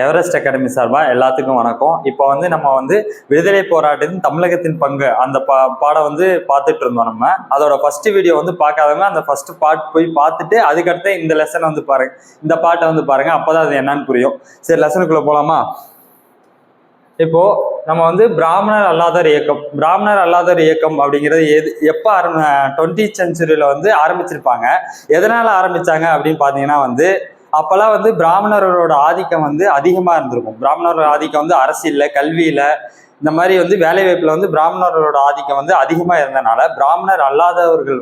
Everest academy சார்பாக எல்லாத்துக்கும் வணக்கம். இப்போ நம்ம விடுதலை போராட்டத்தின் தமிழகத்தின் பங்கு அந்த பாடம் பார்த்துட்டு இருந்தோம். நம்ம அதோட ஃபர்ஸ்ட் வீடியோ பார்க்காதவங்க அந்த ஃபர்ஸ்ட் பார்ட் போய் பார்த்துட்டு அதுக்கடுத்து இந்த லெசன் பாருங்க, இந்த பாட்டை பாருங்க, அப்போதான் அது என்னன்னு புரியும். சரி, லெசனுக்குள்ள போலாமா? இப்போ நம்ம பிராமணர் அல்லாதோர் இயக்கம் அப்படிங்கிறது எப்போ 20th செஞ்சுரியில ஆரம்பிச்சிருப்பாங்க. எதனால ஆரம்பிச்சாங்க அப்படின்னு பாத்தீங்கன்னா அப்பெல்லாம் பிராமணர்களோட ஆதிக்கம் அதிகமா இருந்திருக்கும். பிராமணரோட ஆதிக்கம் அரசியல்ல, கல்வியில, இந்த மாதிரி வேலை வாய்ப்புல பிராமணர்களோட ஆதிக்கம் அதிகமா இருந்தனால பிராமணர் அல்லாதவர்கள்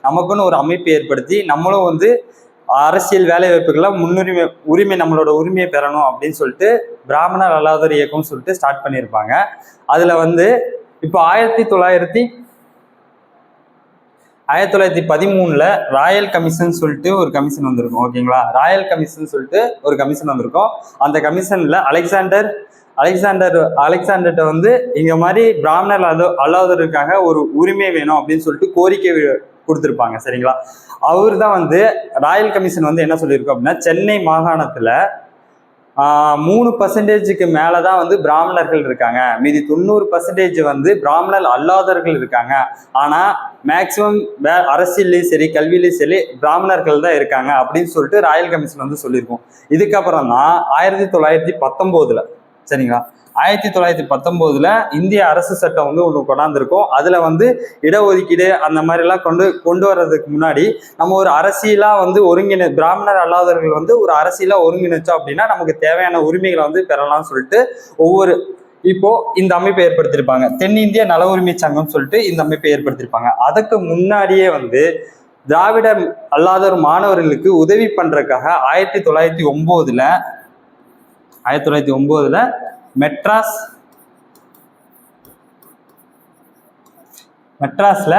நமக்குன்னு ஒரு அமைப்பு ஏற்படுத்தி நம்மளும் அரசியல் வேலை வாய்ப்புகள்லாம் உரிமை நம்மளோட உரிமையை பெறணும் அப்படின்னு சொல்லிட்டு பிராமணர் அல்லாதோர் இயக்கம்னு சொல்லிட்டு ஸ்டார்ட் பண்ணியிருப்பாங்க. அதுல இப்போ 1913 ராயல் கமிஷன் சொல்லிட்டு ஒரு கமிஷன் வந்திருக்கும். ஓகேங்களா? ராயல் கமிஷன் சொல்லிட்டு ஒரு கமிஷன் வந்திருக்கும். அந்த கமிஷன்ல அலெக்சாண்டர்ட்ட இங்க மாதிரி பிராமணர் அல்லாதவருக்காக ஒரு உரிமை வேணும் அப்படின்னு சொல்லிட்டு கோரிக்கை கொடுத்துருப்பாங்க. சரிங்களா? அவர் தான் ராயல் கமிஷன் என்ன சொல்லியிருக்கோம் அப்படின்னா, சென்னை மாகாணத்துல 3% மேலதான் பிராமணர்கள் இருக்காங்க, மீதி 90% பிராமணர் அல்லாதவர்கள் இருக்காங்க. ஆனா மேக்சிமம் அரசியல்லையும் சரி கல்வியிலையும் சரி பிராமணர்கள் தான் இருக்காங்க அப்படின்னு சொல்லிட்டு ராயல் கமிஷன் சொல்லியிருக்கோம். இதுக்கப்புறம் தான் 1919 சரிங்களா, 1919 இந்திய அரசு சட்டம் ஒன்று கொண்டாந்துருக்கோம். அதுல இடஒதுக்கீடு அந்த மாதிரி எல்லாம் கொண்டு வர்றதுக்கு முன்னாடி நம்ம ஒரு அரசியலா பிராமணர் அல்லாதவர்கள் ஒரு அரசியலா ஒருங்கிணைச்சோம் அப்படின்னா நமக்கு தேவையான உரிமைகளை பெறலாம்னு சொல்லிட்டு இப்போ இந்த அமைப்பை ஏற்படுத்தியிருப்பாங்க. தென்னிந்திய நல உரிமை சங்கம் சொல்லிட்டு இந்த அமைப்பை ஏற்படுத்தியிருப்பாங்க. அதுக்கு முன்னாடியே திராவிட அல்லாதோர் மாணவர்களுக்கு உதவி பண்றதுக்காக 1909 மெட்ராஸ்ல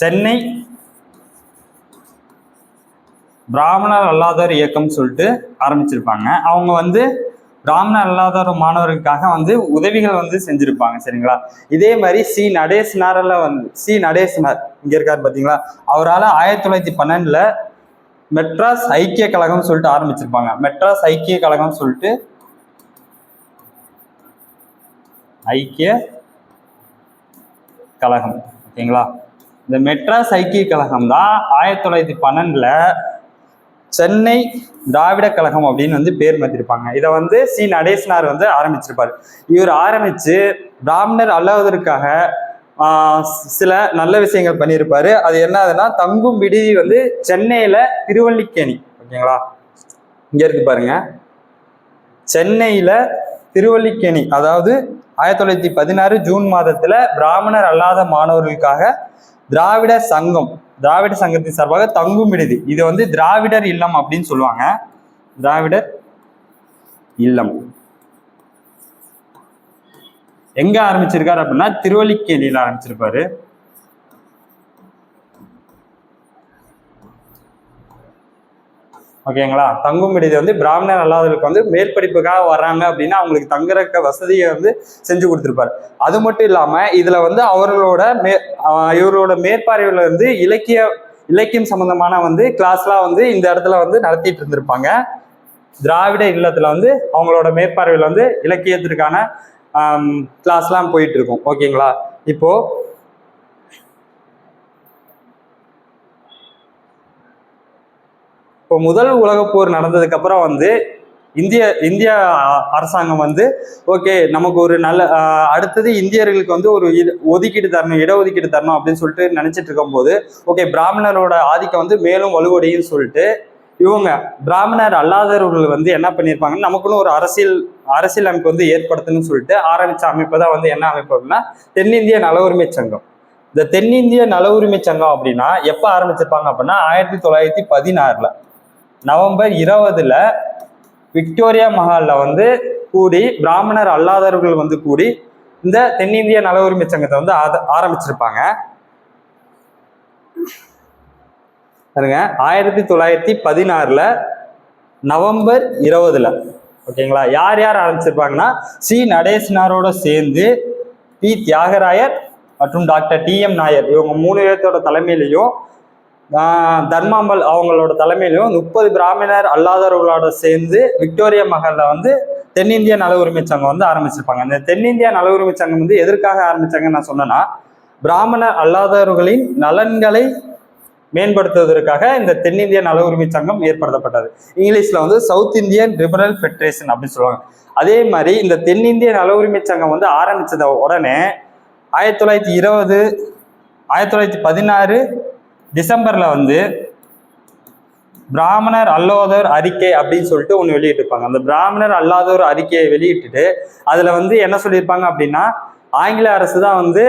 சென்னை பிராமணர் அல்லாதோர் இயக்கம் சொல்லிட்டு ஆரம்பிச்சிருப்பாங்க. அவங்க பிராமணர் அல்லாதோர் மாணவர்களுக்காக உதவிகள் செஞ்சிருப்பாங்க. சரிங்களா? இதே மாதிரி சி நடேசனார் இங்க இருக்காரு பாத்தீங்களா, அவரால் 1912 மெட்ராஸ் ஐக்கிய கழகம் சொல்லிட்டு ஆரம்பிச்சிருப்பாங்க. மெட்ராஸ் ஐக்கிய கழகம் சொல்லிட்டு ஐக்கிய கழகம். ஓகேங்களா? இந்த மெட்ராஸ் ஐக்கிய கழகம் தான் 1912 சென்னை திராவிட கழகம் அப்படின்னு பேர் மாத்திருப்பாங்க. இதை சி நடேசனார் ஆரம்பிச்சிருப்பாரு. இவர் ஆரம்பிச்சு பிராமணர் அல்லாததற்காக சில நல்ல விஷயங்கள் பண்ணியிருப்பாரு. அது என்னதுன்னா, தங்கும் விடுதி சென்னையில திருவல்லிக்கேணி. ஓகேங்களா? இங்க இருக்கு பாருங்க, சென்னையில திருவல்லிக்கேணி. அதாவது 1916 ஜூன் மாதத்துல பிராமணர் அல்லாத மாணவர்களுக்காக திராவிட சங்கத்தின் சார்பாக தங்கும் விடுதி, இது திராவிடர் இல்லம் அப்படின்னு சொல்லுவாங்க. திராவிடர் இல்லம் எங்க ஆரம்பிச்சிருக்காரு அப்படின்னா திருவல்லிக்கேணியில ஆரம்பிச்சிருப்பாரு. ஓகேங்களா? தங்கும் விடுதி பிராமணர் அல்லாதவர்களுக்கு மேல் படிப்புக்காக வர்றாங்க அப்படின்னா அவங்களுக்கு தங்குறக்க வசதியை செஞ்சு கொடுத்துருப்பாரு. அது மட்டும் இல்லாம இதுல இவரோட மேற்பார்வையில இலக்கியம் சம்பந்தமான கிளாஸ்லாம் இந்த இடத்துல நடத்திட்டு இருந்திருப்பாங்க. திராவிட இல்லத்துல அவங்களோட மேற்பார்வையில இலக்கியத்திற்கான கிளாஸ்லாம் போயிட்டு இருக்கும். ஓகேங்களா? இப்போ முதல் உலகப் போர் நடந்ததுக்கு அப்புறம் இந்திய அரசாங்கம் ஓகே நமக்கு ஒரு நல்ல அடுத்தது இந்தியர்களுக்கு ஒரு ஒதுக்கீடு தரணும், இடஒதுக்கீடு தரணும் அப்படின்னு சொல்லிட்டு நினைச்சிட்டு இருக்கும் போது ஓகே பிராமணரோட ஆதிக்கம் மேலும் வலுவடையும் சொல்லிட்டு இவங்க பிராமணர் அல்லாதவர்கள் என்ன பண்ணியிருப்பாங்க, நமக்குன்னு ஒரு அரசியல் அமைப்பு ஏற்படுத்தணும்னு சொல்லிட்டு ஆரம்பிச்ச அமைப்பு தான் என்ன அமைப்பு அப்படின்னா தென்னிந்திய நல உரிமை சங்கம். இந்த தென்னிந்திய நல உரிமை சங்கம் அப்படின்னா எப்ப ஆரம்பிச்சிருப்பாங்க அப்படின்னா 1916 நவம்பர் 20 விக்டோரியா மஹால்ல கூடி பிராமணர் அல்லாதவர்கள் கூடி இந்த தென்னிந்திய நல உரிமை சங்கத்தை ஆரம்பிச்சிருப்பாங்க. பாருங்க, 1916 நவம்பர் 20. ஓகேங்களா? யார் ஆரம்பிச்சிருப்பாங்கன்னா சி நடேசனாரோட சேர்ந்து பி தியாகராயர் மற்றும் டாக்டர் TM நாயர், இவங்க 3 பேர்த்தோட தலைமையிலையும் தர்மாம்பல் அவங்களோட தலைமையிலும் 30 பிராமணர் அல்லாதவர்களோட சேர்ந்து விக்டோரியா மஹல்ல வந்து தென்னிந்திய நல உரிமை சங்கம் வந்து ஆரம்பிச்சிருப்பாங்க. இந்த தென்னிந்திய நல உரிமை சங்கம் வந்து எதற்காக ஆரம்பிச்சாங்கன்னு நான் சொன்னேன்னா, பிராமணர் அல்லாதவர்களின் நலன்களை மேம்படுத்துவதற்காக இந்த தென்னிந்திய நல உரிமை சங்கம் ஏற்படுத்தப்பட்டது. இங்கிலீஷ்ல வந்து சவுத் இந்தியன் லிபரல் ஃபெடரேஷன் அப்படின்னு சொல்லுவாங்க. அதே மாதிரி இந்த தென்னிந்திய நல உரிமை சங்கம் வந்து ஆரம்பிச்சத உடனே 1916 டிசம்பர்ல வந்து பிராமணர் அல்லாதோர் அறிக்கை அப்படின்னு சொல்லிட்டு ஒன்று வெளியிட்டிருப்பாங்க. அந்த பிராமணர் அல்லாதோர் அறிக்கையை வெளியிட்டுட்டு அதுல வந்து என்ன சொல்லியிருப்பாங்க அப்படின்னா, ஆங்கில அரசு தான் வந்து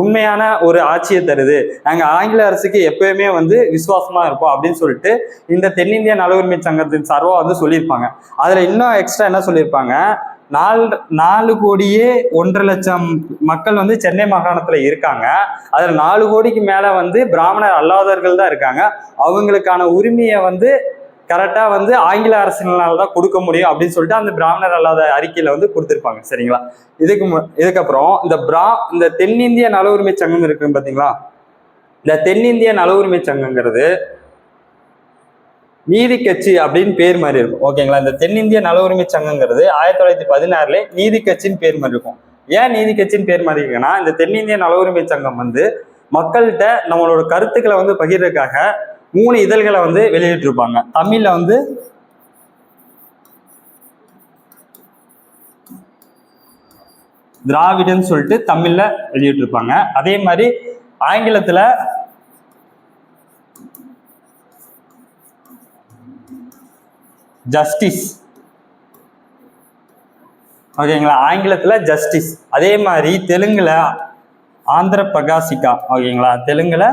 உண்மையான ஒரு ஆட்சியை தருது, நாங்க ஆங்கில அரசுக்கு எப்பயுமே வந்து விசுவாசமா இருப்போம் அப்படின்னு சொல்லிட்டு இந்த தென்னிந்திய நல உரிமை சங்கத்தின் சார்பா வந்து சொல்லியிருப்பாங்க. அதுல இன்னும் எக்ஸ்ட்ரா என்ன சொல்லியிருப்பாங்க, 4,1,00,000 மக்கள் வந்து சென்னை மாகாணத்துல இருக்காங்க. அதுல 4 கோடிக்கு மேல வந்து பிராமணர் அல்லாதவர்கள் தான் இருக்காங்க. அவங்களுக்கான உரிமையை வந்து கரெக்டா வந்து ஆங்கில அரசினால தான் கொடுக்க முடியும் அப்படின்னு சொல்லிட்டு அந்த பிராமணர் அல்லாத அறிக்கையில வந்து கொடுத்திருப்பாங்க. சரிங்களா? இதுக்கப்புறம் இந்த தென்னிந்திய நல உரிமை சங்கம் இருக்கு பாத்தீங்களா, இந்த தென்னிந்திய நல உரிமை சங்கங்கிறது நீதி கட்சி அப்படின்னு பேர் மாதிரி இருக்கும். ஓகேங்களா? இந்த தென்னிந்திய நல உரிமை சங்கங்கிறது 1916 நீதி கட்சின்னு பேர் மாதிரி இருக்கும். ஏன் நீதி கட்சின்னு பேர் மாதிரி இருக்குன்னா, இந்த தென்னிந்திய நல உரிமை சங்கம் வந்து மக்கள்கிட்ட நம்மளோட கருத்துக்களை வந்து பகிர்றதுக்காக 3 இதழ்களை வந்து வெளியிட்டு இருப்பாங்க. தமிழ்ல வந்து திராவிடன் சொல்லிட்டு தமிழ்ல வெளியிட்டு இருப்பாங்க. அதே மாதிரி ஆங்கிலத்துல ஜஸ்டிஸ். ஓகேங்களா? ஆங்கிலத்துல ஜஸ்டிஸ். அதே மாதிரி தெலுங்குல ஆந்திர பிரகாசிகா. ஓகேங்களா? தெலுங்குல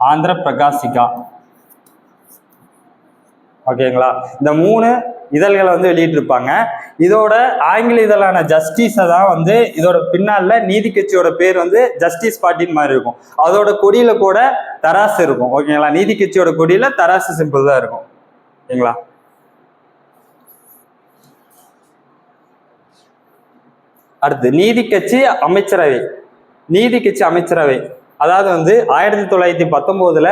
ஆந்திர பிரகாசிகா. ஓகேங்களா? இந்த 3 இதழ்களை வந்து வெளியிட்டு இருப்பாங்க. இதோட ஆங்கில இதழான ஜஸ்டிஸை தான் வந்து இதோட பின்னால நீதி கட்சியோட பேர் வந்து ஜஸ்டிஸ் பார்ட்டின் மாதிரி இருக்கும். அதோட கொடியில கூட தராசு இருக்கும். ஓகேங்களா? நீதி கட்சியோட கொடியில தராசு சிம்பிள் தான் இருக்கும். ஓகேங்களா? அடுத்து நீதி கட்சி அமைச்சரவை. அதாவது வந்து 1919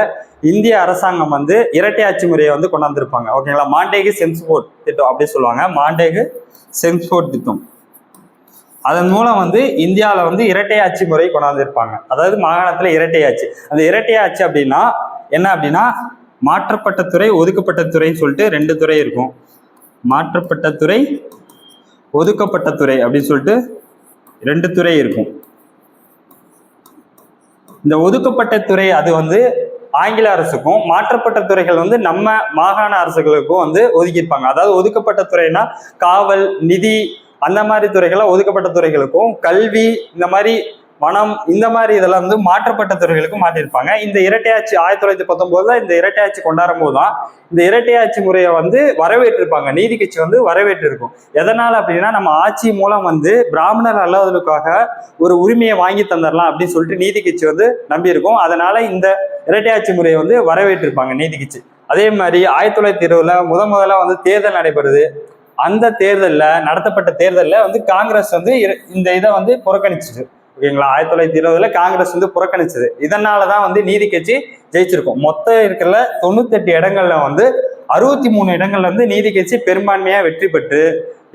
இந்திய அரசாங்கம் வந்து இரட்டை ஆட்சி முறையை வந்து கொண்டாந்துருப்பாங்க. ஓகேங்களா? மாண்டேகு செம்ஸ்ஃபோர்ட் திட்டம் அப்படி சொல்லுவாங்க. மாண்டேகு செம்ஸ்ஃபோர்ட் திட்டம். அதன் மூலம் வந்து இந்தியாவில வந்து இரட்டை ஆட்சி முறை கொண்டாந்துருப்பாங்க. அதாவது மாகாணத்துல இரட்டை ஆட்சி. அந்த இரட்டை ஆட்சி அப்படின்னா என்ன அப்படின்னா, மாற்றப்பட்ட துறை, ஒதுக்கப்பட்ட துறைன்னு சொல்லிட்டு 2 துறை இருக்கும். மாற்றப்பட்ட துறை, ஒதுக்கப்பட்ட துறை அப்படின்னு சொல்லிட்டு 2 துறை இருக்கும். இந்த ஒதுக்கப்பட்ட துறை அது வந்து ஆங்கில அரசுக்கும், மாற்றப்பட்ட துறைகள் வந்து நம்ம மாகாண அரசுகளுக்கும் வந்து ஒதுக்கியிருப்பாங்க. அதாவது ஒதுக்கப்பட்ட துறைனா காவல், நிதி, அந்த மாதிரி துறைகளை ஒதுக்கப்பட்ட துறைகளுக்கும், கல்வி, இந்த மாதிரி வனம், இந்த மாதிரி இதெல்லாம் வந்து மாற்றப்பட்ட துறைகளுக்கும் மாற்றிருப்பாங்க. இந்த இரட்டையாட்சி 1919 இந்த இரட்டையாட்சி கொண்டாடும் போதுதான் இந்த இரட்டையாட்சி முறையை வந்து வரவேற்றிருப்பாங்க. நீதி கட்சி வந்து வரவேற்றிருக்கும். எதனால அப்படின்னா, நம்ம ஆட்சி மூலம் வந்து பிராமணர் அல்லாதவர்களுக்காக ஒரு உரிமையை வாங்கி தந்துடலாம் அப்படின்னு சொல்லிட்டு நீதி கட்சி வந்து நம்பியிருக்கும். அதனால இந்த இரட்டையாட்சி முறையை வந்து வரவேற்றிருப்பாங்க நீதி கட்சி. அதே மாதிரி 1920 முதல்ல வந்து தேர்தல் நடைபெறுது. அந்த தேர்தலில் நடத்தப்பட்ட தேர்தலில் வந்து காங்கிரஸ் வந்து இந்த இதை வந்து புறக்கணிச்சிச்சு. ஓகேங்களா? 1920 காங்கிரஸ் வந்து புறக்கணிச்சது. இதனாலதான் வந்து நீதி கட்சி ஜெயிச்சிருக்கும். மொத்தம் இருக்கிற 98 இடங்கள்ல வந்து 63 இடங்கள்ல வந்து நீதி கட்சி பெரும்பான்மையா வெற்றி பெற்று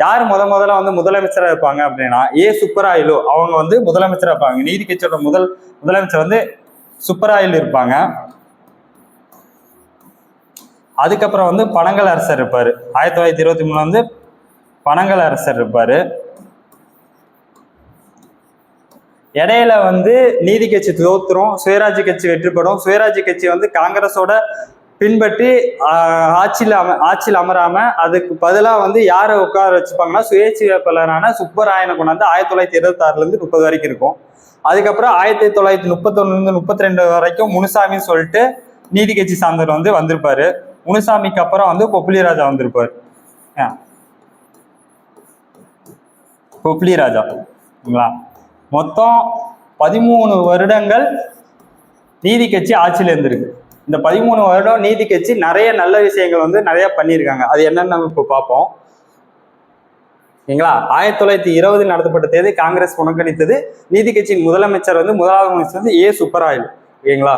யார் முதல்ல வந்து முதலமைச்சராக இருப்பாங்க அப்படின்னா சுப்பராயலு அவங்க வந்து முதலமைச்சராக இருப்பாங்க. நீதி கட்சியோட முதலமைச்சர் வந்து சுப்பராயலு இருப்பாங்க. அதுக்கப்புறம் வந்து பனங்கல் அரசர் இருப்பாரு. 1923 வந்து பனங்கல் அரசர் இருப்பாரு. இடையில வந்து நீதி கட்சி தோத்துரும், சுயராஜ்ய கட்சி வெற்றி பெறும். சுயராஜ்ய கட்சி வந்து காங்கிரஸோட பின்பற்றி ஆட்சியில் அமராம அதுக்கு பதிலாக வந்து யாரை உட்கார வச்சுப்பாங்கன்னா சுயேட்சை வேட்பாளரான சுப்பராயனை கொண்டாந்து 1926 30 வரைக்கும் இருக்கும். அதுக்கப்புறம் 1931 32 வரைக்கும் முனுசாமின்னு சொல்லிட்டு நீதி கட்சி சார்ந்தவர் வந்து வந்திருப்பாரு. முனுசாமிக்கு அப்புறம் வந்து பொப்ளி ராஜா வந்திருப்பாரு. பொப்ளி ராஜா. மொத்தம் 13 வருடங்கள் நீதி கட்சி ஆட்சியில் இருந்திருக்கு. இந்த 13 வருடம் நீதி கட்சி நிறைய நல்ல விஷயங்கள் வந்து நிறைய பண்ணியிருக்காங்க. அது என்னன்னு நம்ம இப்போ பார்ப்போம். ஓகேங்களா? 1920 நடத்தப்பட்ட தேர்தல் காங்கிரஸ் புறக்கணித்தது. நீதி கட்சியின் முதலமைச்சர் வந்து முதலாவது அமைச்சர் வந்து ஏ சுப்பராயலு. ஓகேங்களா?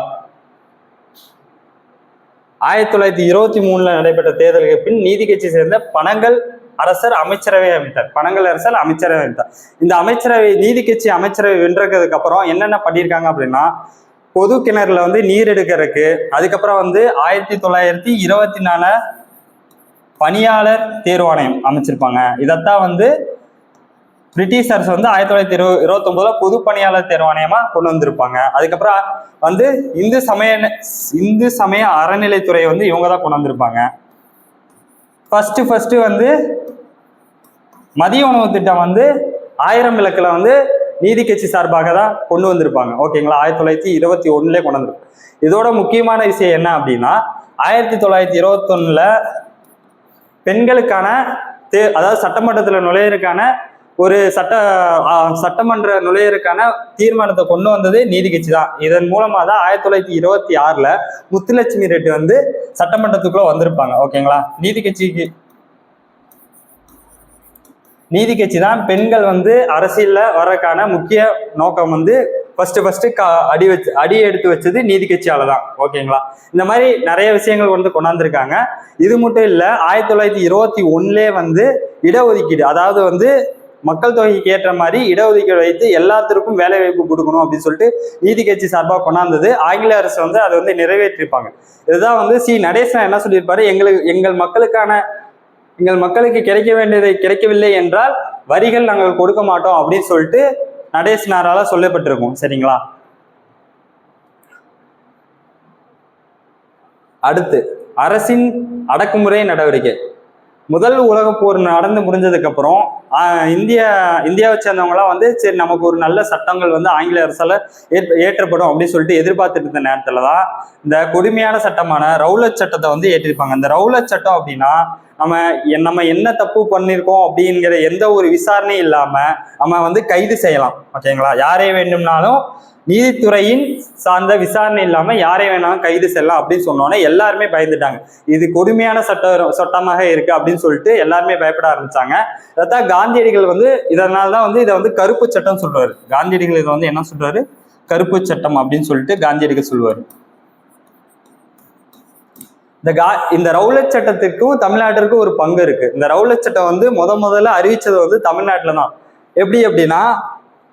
1923 நடைபெற்ற தேர்தலுக்கு பின் நீதி கட்சியை சேர்ந்த பனங்கல் அரசர் அமைச்சரவை அமைத்தார். பனங்கல் அரசர் அமைச்சரவை அமைத்தார். இந்த அமைச்சரவை நீதி கட்சி அமைச்சரவை வென்றதுக்கு அப்புறம் என்னென்ன பண்ணியிருக்காங்க அப்படின்னா, பொது கிணறுல வந்து நீர் எடுக்கிறதுக்கு, அதுக்கப்புறம் வந்து 1924 பணியாளர் தேர்வாணையம் அமைச்சிருப்பாங்க. இதைத்தான் வந்து பிரிட்டிஷ் அரசு வந்து 1929 பொது பணியாளர் தேர்வாணையமா கொண்டு வந்திருப்பாங்க. அதுக்கப்புறம் வந்து இந்து சமய அறநிலைத்துறை வந்து இவங்க தான் கொண்டு வந்திருப்பாங்க. ஃபர்ஸ்ட் வந்து மதிய உணவு திட்டம் வந்து 1000 விளக்குல வந்து நீதி கட்சி சார்பாக தான் கொண்டு வந்திருப்பாங்க. ஓகேங்களா? 1921 கொண்டு வந்திருப்பாங்க. இதோட முக்கியமான விஷயம் என்ன அப்படின்னா, 1921 பெண்களுக்கான அதாவது சட்டமன்றத்தில் நுழையிறதுக்கான ஒரு சட்டமன்ற நுழையிறதுக்கான தீர்மானத்தை கொண்டு வந்தது நீதி கட்சி தான். இதன் மூலமா தான் 1926 முத்துலட்சுமி ரெட்டி வந்து சட்டமன்றத்துக்குள்ள வந்திருப்பாங்க. ஓகேங்களா? நீதி கட்சி தான் பெண்கள் வந்து அரசியல்ல வர்றதுக்கான முக்கிய நோக்கம் வந்து ஃபர்ஸ்ட் அடி எடுத்து வச்சது நீதி கட்சியால தான். ஓகேங்களா? இந்த மாதிரி நிறைய விஷயங்கள் வந்து கொண்டாந்துருக்காங்க. இது மட்டும் இல்ல, 1921 வந்து இடஒதுக்கீடு, அதாவது வந்து மக்கள் தொகைக்கு ஏற்ற மாதிரி இடஒதுக்கீடு வைத்து எல்லாத்திற்கும் வேலை வாய்ப்பு கொடுக்கணும் அப்படின்னு சொல்லிட்டு நீதி கட்சி சார்பாக கொண்டாந்தது. ஆங்கில அரசு வந்து அதை வந்து நிறைவேற்றிருப்பாங்க. இதுதான் வந்து நடேசன் என்ன சொல்லியிருப்பாரு, எங்கள் மக்களுக்கு கிடைக்க வேண்டியதை கிடைக்கவில்லை என்றால் வரிகள் நாங்கள் கொடுக்க மாட்டோம் அப்படின்னு சொல்லிட்டு நடேசனாரால சொல்லப்பட்டிருக்கும். சரிங்களா? அடுத்து அரசின் அடக்குமுறை நடவடிக்கை. முதல் உலக போர் நடந்து முடிஞ்சதுக்கு அப்புறம் இந்தியாவை சேர்ந்தவங்களாம் வந்து சரி நமக்கு ஒரு நல்ல சட்டங்கள் வந்து ஆங்கில அரசால ஏற்றப்படும் அப்படின்னு சொல்லிட்டு எதிர்பார்த்துட்டு இருந்த நேரத்துலதான் இந்த கொடுமையான சட்டமான ரவுலட் சட்டத்தை வந்து ஏற்றிருப்பாங்க. இந்த ரவுலட் சட்டம் அப்படின்னா நம்ம என்ன தப்பு பண்ணியிருக்கோம் அப்படிங்கிற எந்த ஒரு விசாரணையும் இல்லாம நம்ம வந்து கைது செய்யலாம். ஓகேங்களா? யாரை வேண்டும்னாலும் நீதித்துறையின் சார்ந்த விசாரணை இல்லாம யாரை வேணாலும் கைது செய்யலாம் அப்படின்னு சொன்னோன்னே எல்லாருமே பயந்துட்டாங்க. இது கொடுமையான சட்டமாக இருக்கு அப்படின்னு சொல்லிட்டு எல்லாருமே பயப்பட ஆரம்பிச்சாங்க. அதான் காந்தியடிகள் வந்து இதனால்தான் வந்து இதை வந்து கருப்பு சட்டம் சொல்றாரு. காந்தியடிகள் இதை வந்து என்ன சொல்றாரு, கருப்பு சட்டம் அப்படின்னு சொல்லிட்டு காந்தியடிகள் சொல்லுவாரு. இந்த ரவுலட் சட்டத்திற்கும் தமிழ்நாட்டிற்கும் ஒரு பங்கு இருக்கு. இந்த ரவுலட் சட்டம் வந்து முதல்ல அறிவிச்சது வந்து தமிழ்நாட்டுல தான். எப்படி அப்படின்னா,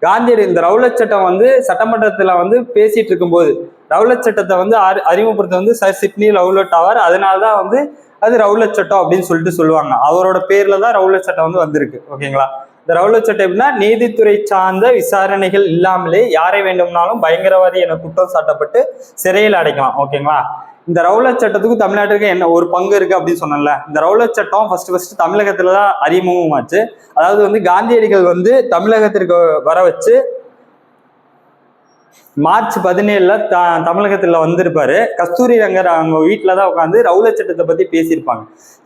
காந்தியடிகள் இந்த ரவுலட் சட்டம் வந்து சட்டமன்றத்துல வந்து பேசிட்டு இருக்கும்போது ரவுலட் சட்டத்தை வந்து அறிமுகப்படுத்த வந்து சர் சிட்னி ரவுலட் ஆவார். அதனாலதான் வந்து அது ரவுலட் சட்டம் அப்படின்னு சொல்லிட்டு சொல்லுவாங்க. அவரோட பேர்ல தான் ரவுலட் சட்டம் வந்து வந்திருக்கு. ஓகேங்களா? இந்த ரவுலட் சட்டம் எப்படின்னா, நீதித்துறை சார்ந்த விசாரணைகள் இல்லாமலே யாரை வேண்டும்னாலும் பயங்கரவாதி என குற்றம் சாட்டப்பட்டு சிறையில் அடைக்கலாம். ஓகேங்களா? இந்த ரவுலட் சட்டத்துக்கும் தமிழ்நாட்டுக்கு என்ன ஒரு பங்கு இருக்கு அப்படின்னு சொன்னல. இந்த ரவுலட் சட்டம் ஃபர்ஸ்ட் தமிழகத்துலதான் அறிமுகமாச்சு. அதாவது வந்து காந்தியடிகள் வந்து தமிழகத்திற்கு வர வச்சு மார்ச் 17 தமிழகத்துல வந்திருப்பாரு. கஸ்தூரி ரங்கர் அவங்க வீட்டுலதான் உட்காந்து ரவுலட் சட்டத்தை பத்தி பேசியிருப்பாங்க.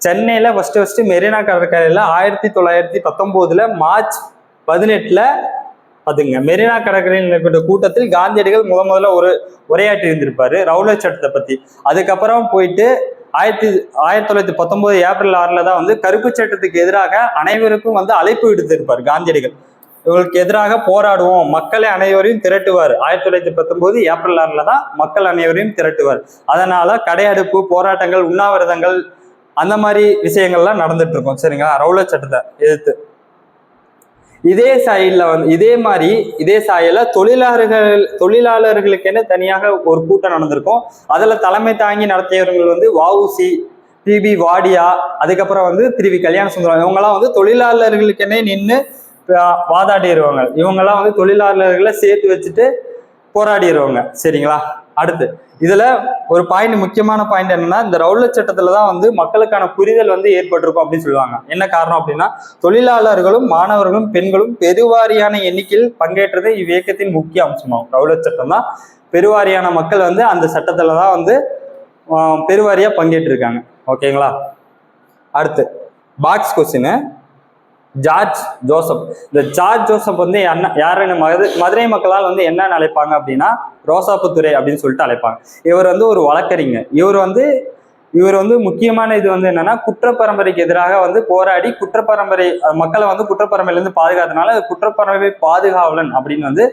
சென்னையில ஃபர்ஸ்ட் மெரினா கடற்கரையில 1919 மார்ச் 18 அதுங்க மெரினா கடற்கரையில் நடைபெற்ற கூட்டத்தில் காந்தியடிகள் முதல்ல ஒரு உரையாற்றி இருந்திருப்பாரு ரவுலட் சட்டத்தை பத்தி. அதுக்கப்புறம் போயிட்டு 1919 ஏப்ரல் 6 தான் வந்து கருப்பு சட்டத்துக்கு எதிராக அனைவருக்கும் வந்து அழைப்பு விடுத்திருப்பார் காந்தியடிகள். இவங்களுக்கு எதிராக போராடுவோம், மக்களை அனைவரையும் திரட்டுவார். 1919 ஏப்ரல் 6 தான் மக்கள் அனைவரையும் திரட்டுவார். அதனால கடையடைப்பு, போராட்டங்கள், உண்ணாவிரதங்கள் அந்த மாதிரி விஷயங்கள்லாம் நடந்துட்டு இருக்கும். சரிங்களா? ரவுலட் சட்டத்தை எதிர்த்து இதே சாயில தொழிலாளர்களுக்கென தனியாக ஒரு கூட்டம் நடந்திருக்கும். அதுல தலைமை தாங்கி நடத்தியவர்கள் வந்து வஉசி, டிபி வாடியா, அதுக்கப்புறம் வந்து திருவி கல்யாண சுந்தரம், இவங்கெல்லாம் வந்து தொழிலாளர்களுக்கெனே நின்று வாதாடிடுவாங்க. இவங்கெல்லாம் வந்து தொழிலாளர்களை சேர்த்து வச்சுட்டு போராடிடுவாங்க. சரிங்களா? அடுத்து இதுல ஒரு முக்கியமான பாயிண்ட் என்னன்னா, இந்த ரவுலட் சட்டத்துலதான் வந்து மக்களுக்கான புரிதல் வந்து ஏற்பட்டிருக்கும் அப்படின்னு சொல்லுவாங்க. என்ன காரணம் அப்படின்னா, தொழிலாளர்களும் மாணவர்களும் பெண்களும் பெருவாரியான எண்ணிக்கையில் பங்கேற்றது இவ்வியக்கத்தின் முக்கிய அம்சமாகும். ரவுலட் சட்டம் தான் பெருவாரியான மக்கள் வந்து அந்த சட்டத்துலதான் வந்து பெருவாரியா பங்கேற்று இருக்காங்க. ஓகேங்களா? அடுத்து பாக்ஸ் கொஸ்டின். George Joseph. இந்த ஜார்ஜ் ஜோசப் வந்து யாருன்னு மதுரை மக்களால் வந்து என்ன அழைப்பாங்க அப்படின்னா ரோசாப்புத்துறை அப்படின்னு சொல்லிட்டு அழைப்பாங்க. இவர் வந்து ஒரு வழக்கறிஞர். இவர் வந்து முக்கியமான இது வந்து என்னன்னா குற்றப்பரம்பரைக்கு எதிராக வந்து போராடி குற்றப்பரம்பரை மக்களை வந்து குற்றப்பரம்பரையிலிருந்து பாதுகாத்தனால குற்றப்பரம்பரை பாதுகாவலன் அப்படின்னு வந்து